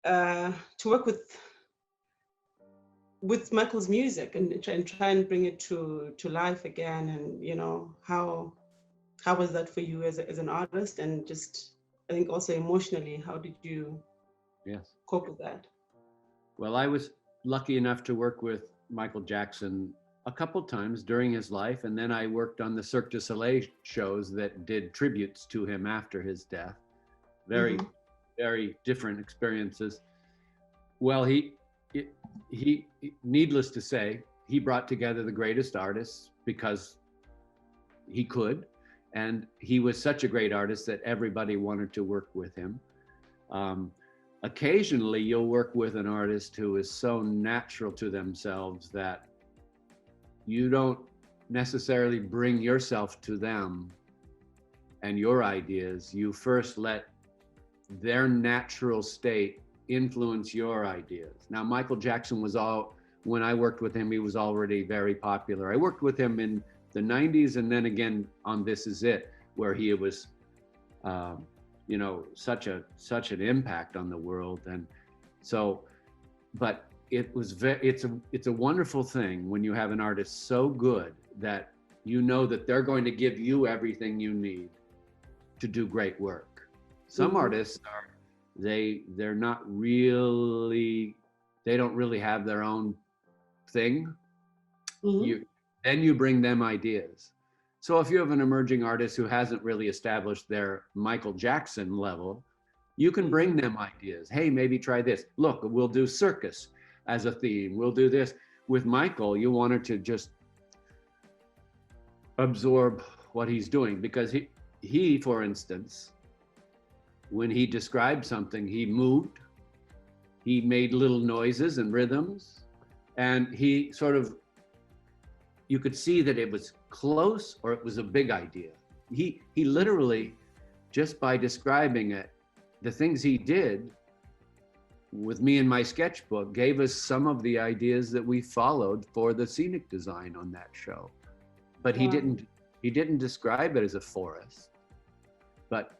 to work with Michael's music and try and bring it to life again, and you know, how was that for you as an artist, and just I think also emotionally, how did you cope with that? Well, I was lucky enough to work with Michael Jackson a couple times during his life, and then I worked on the Cirque du Soleil shows that did tributes to him after his death. Very, very different experiences. Well, he, needless to say, he brought together the greatest artists because he could, and he was such a great artist that everybody wanted to work with him. Occasionally, you'll work with an artist who is so natural to themselves that you don't necessarily bring yourself to them and your ideas. You first let their natural state influence your ideas. Now, Michael Jackson when I worked with him, he was already very popular. I worked with him in the 90s, and then again on This Is It, where he was, you know, such an impact on the world. And so, but it's a wonderful thing when you have an artist so good that you know that they're going to give you everything you need to do great work. Some artists they're not really, they don't really have their own thing. Then you bring them ideas. So if you have an emerging artist who hasn't really established their Michael Jackson level, you can bring them ideas. Hey, maybe try this. Look, we'll do circus as a theme. We'll do this. With Michael, you wanted to just absorb what he's doing, because he, for instance, when he described something, he moved, he made little noises and rhythms, and he sort of, you could see that it was close or it was a big idea. He literally, just by describing it, the things he did with me in my sketchbook gave us some of the ideas that we followed for the scenic design on that show. But he didn't describe it as a forest, but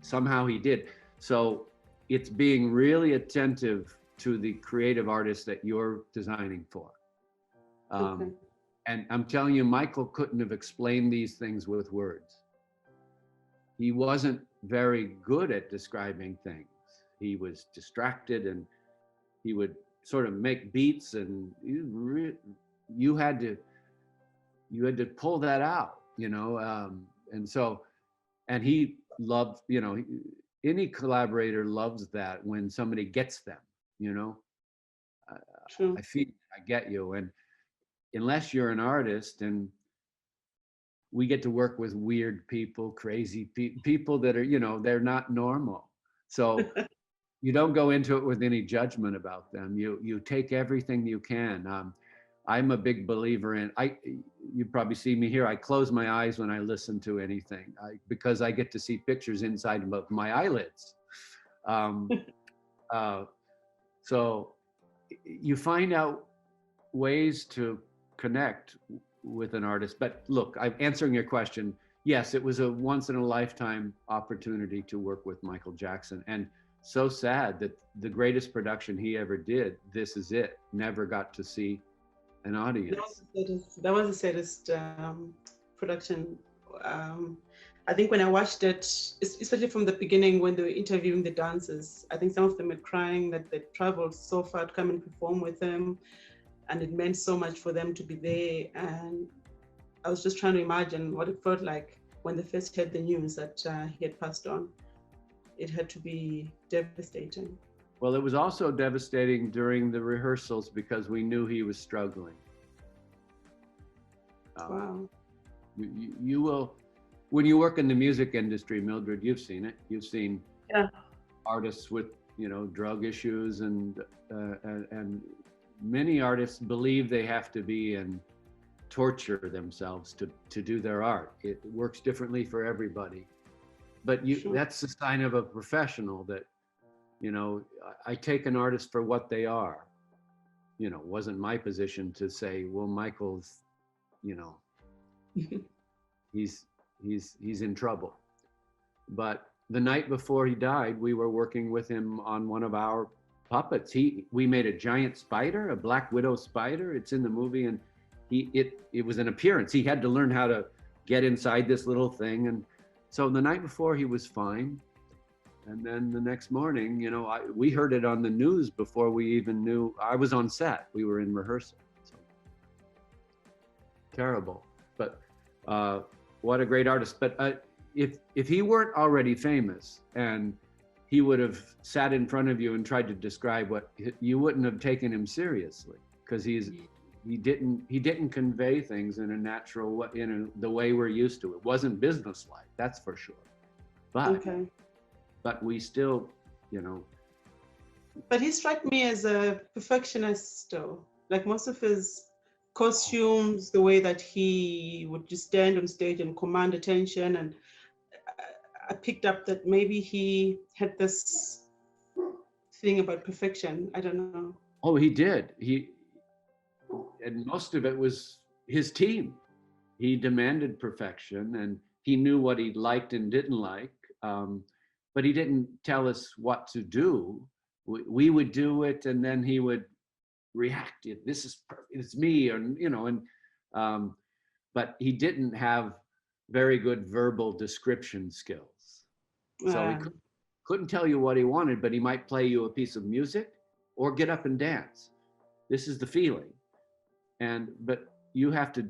somehow he did. So it's being really attentive to the creative artists that you're designing for. Okay. And I'm telling you, Micheal couldn't have explained these things with words. He wasn't very good at describing things. He was distracted, and he would sort of make beats, and you had to pull that out, you know. And he loved, you know, any collaborator loves that when somebody gets them, you know. True. I get you. And unless you're an artist, and we get to work with weird people, crazy people that are, you know, they're not normal. So you don't go into it with any judgment about them. You take everything you can. I'm a big believer in, you probably see me here, I close my eyes when I listen to anything, because I get to see pictures inside of my eyelids. So you find out ways to connect with an artist. But look, I'm answering your question. Yes, it was a once in a lifetime opportunity to work with Michael Jackson. And so sad that the greatest production he ever did, This Is It, never got to see an audience. That was the saddest production. I think when I watched it, especially from the beginning when they were interviewing the dancers, I think some of them were crying that they traveled so far to come and perform with him, and it meant so much for them to be there. And I was just trying to imagine what it felt like when they first heard the news that he had passed on. It had to be devastating. Well, it was also devastating during the rehearsals because we knew he was struggling. Wow. You will, when you work in the music industry, Mildred, you've seen it. You've seen artists with, you know, drug issues, and many artists believe they have to be and torture themselves to do their art. It works differently for everybody. But that's the sign of a professional that, you know, I take an artist for what they are. You know, wasn't my position to say, well, Michael's, you know, he's in trouble. But the night before he died, we were working with him on one of our puppets. We made a giant spider, a black widow spider. It's in the movie, and it was an appearance. He had to learn how to get inside this little thing, and so the night before he was fine. And then the next morning, you know, we heard it on the news before we even knew. I was on set. We were in rehearsal. So terrible. But what a great artist. But if he weren't already famous and he would have sat in front of you and tried to describe what, you wouldn't have taken him seriously, because he didn't convey things in a natural way, in the way we're used to. It wasn't businesslike, that's for sure. But we still, you know. But he struck me as a perfectionist, though. Like most of his costumes, the way that he would just stand on stage and command attention, and I picked up that maybe he had this thing about perfection. I don't know. Oh, he did. And most of it was his team. He demanded perfection, and he knew what he liked and didn't like. But he didn't tell us what to do. We would do it, and then he would react. This is perfect. It's me, or you know. And but he didn't have very good verbal description skills. So he couldn't tell you what he wanted, but he might play you a piece of music or get up and dance. This is the feeling, but you have to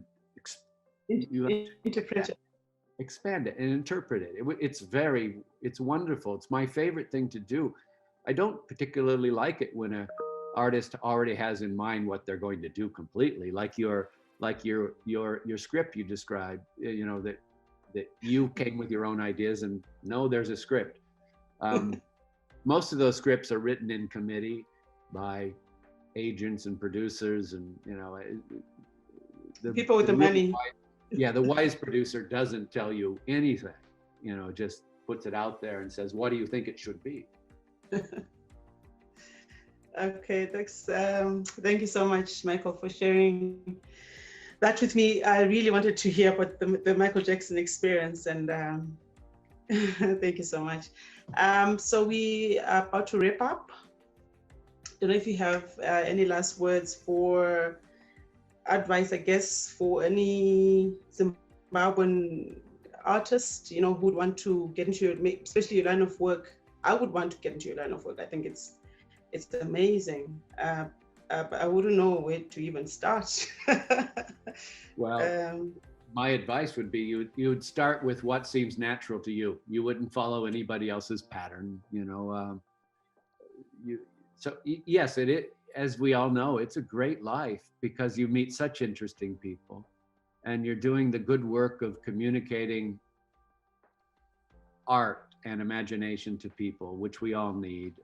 interpret it. Expand it and interpret it. It's wonderful. It's my favorite thing to do. I don't particularly like it when an artist already has in mind what they're going to do completely, like your script you described, you know, that you came with your own ideas, and no, there's a script. Most of those scripts are written in committee by agents and producers, and you know, the people with the money. The wise producer doesn't tell you anything, you know, just puts it out there and says, what do you think it should be? Okay, thanks. Thank you so much, Michael, for sharing that with me. I really wanted to hear about the Michael Jackson experience, and thank you so much. So we are about to wrap up. Don't know if you have any last words for advice, I guess, for any Zimbabwean artist, who would want to get into especially your line of work. I would want to get into your line of work. I think it's amazing, but I wouldn't know where to even start. Well, my advice would be you would start with what seems natural to you. You wouldn't follow anybody else's pattern, Yes, as we all know, it's a great life because you meet such interesting people, and you're doing the good work of communicating art and imagination to people, which we all need.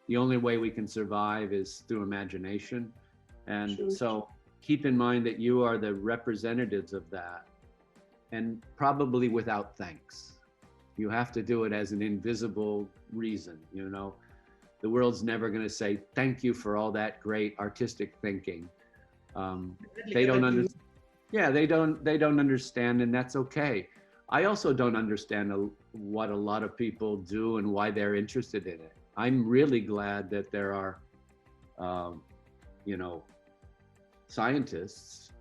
The only way we can survive is through imagination. And Sure. So keep in mind that you are the representatives of that, and probably without thanks. You have to do it as an invisible reason, The world's never going to say, thank you for all that great artistic thinking. They don't understand. Yeah, they don't understand, and that's okay. I also don't understand what a lot of people do and why they're interested in it. I'm really glad that there are, scientists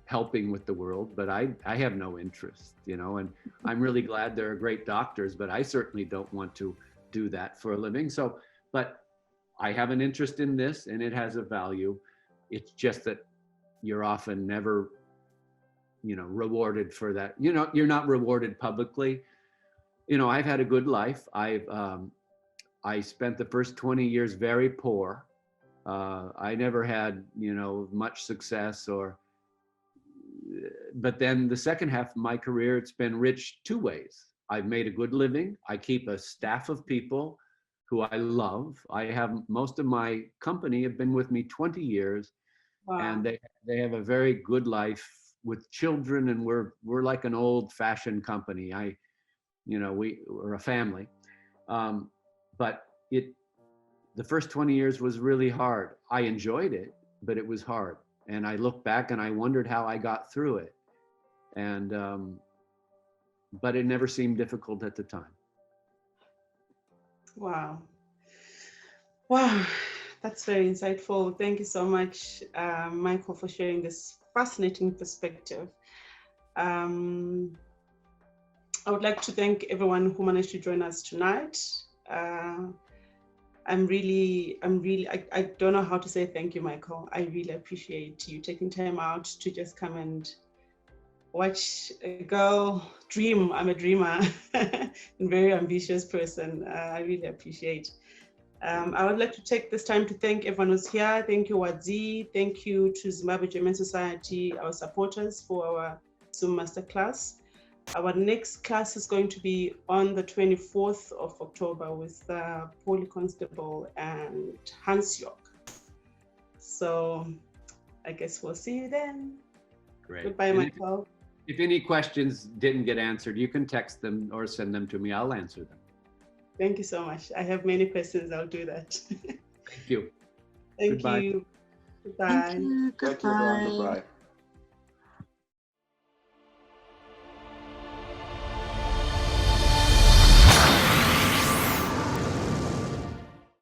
helping with the world, but I have no interest, and I'm really glad there are great doctors, but I certainly don't want to do that for a living. So, but I have an interest in this, and it has a value. It's just that you're often never, rewarded for that. You're not rewarded publicly. I've had a good life. I spent the first 20 years very poor. I never had, much success but then the second half of my career, it's been rich two ways. I've made a good living. I keep a staff of people who I love. I have most of my company have been with me 20 years. Wow. And they have a very good life with children, and we're like an old-fashioned company. We're a family. But the first 20 years was really hard. I enjoyed it, but it was hard. And I look back and I wondered how I got through it. And, but it never seemed difficult at the time. Wow. Wow. That's very insightful. Thank you so much, Michael, for sharing this fascinating perspective. I would like to thank everyone who managed to join us tonight. I don't know how to say thank you, Michael. I really appreciate you taking time out to just come and watch a girl dream. I'm a dreamer and very ambitious person. I really appreciate. I would like to take this time to thank everyone who's here. Thank you, Wadzi. Thank you to Zimbabwe German Society, our supporters, for our Zoom Masterclass. Our next class is going to be on the 24th of October with Paul Constable and Hans York. So I guess we'll see you then. Great. Goodbye, Michael. If any questions didn't get answered, you can text them or send them to me. I'll answer them. Thank you so much. I have many questions. I'll do that. Thank you. Thank Goodbye. you. Goodbye. Thank you. Goodbye. Goodbye.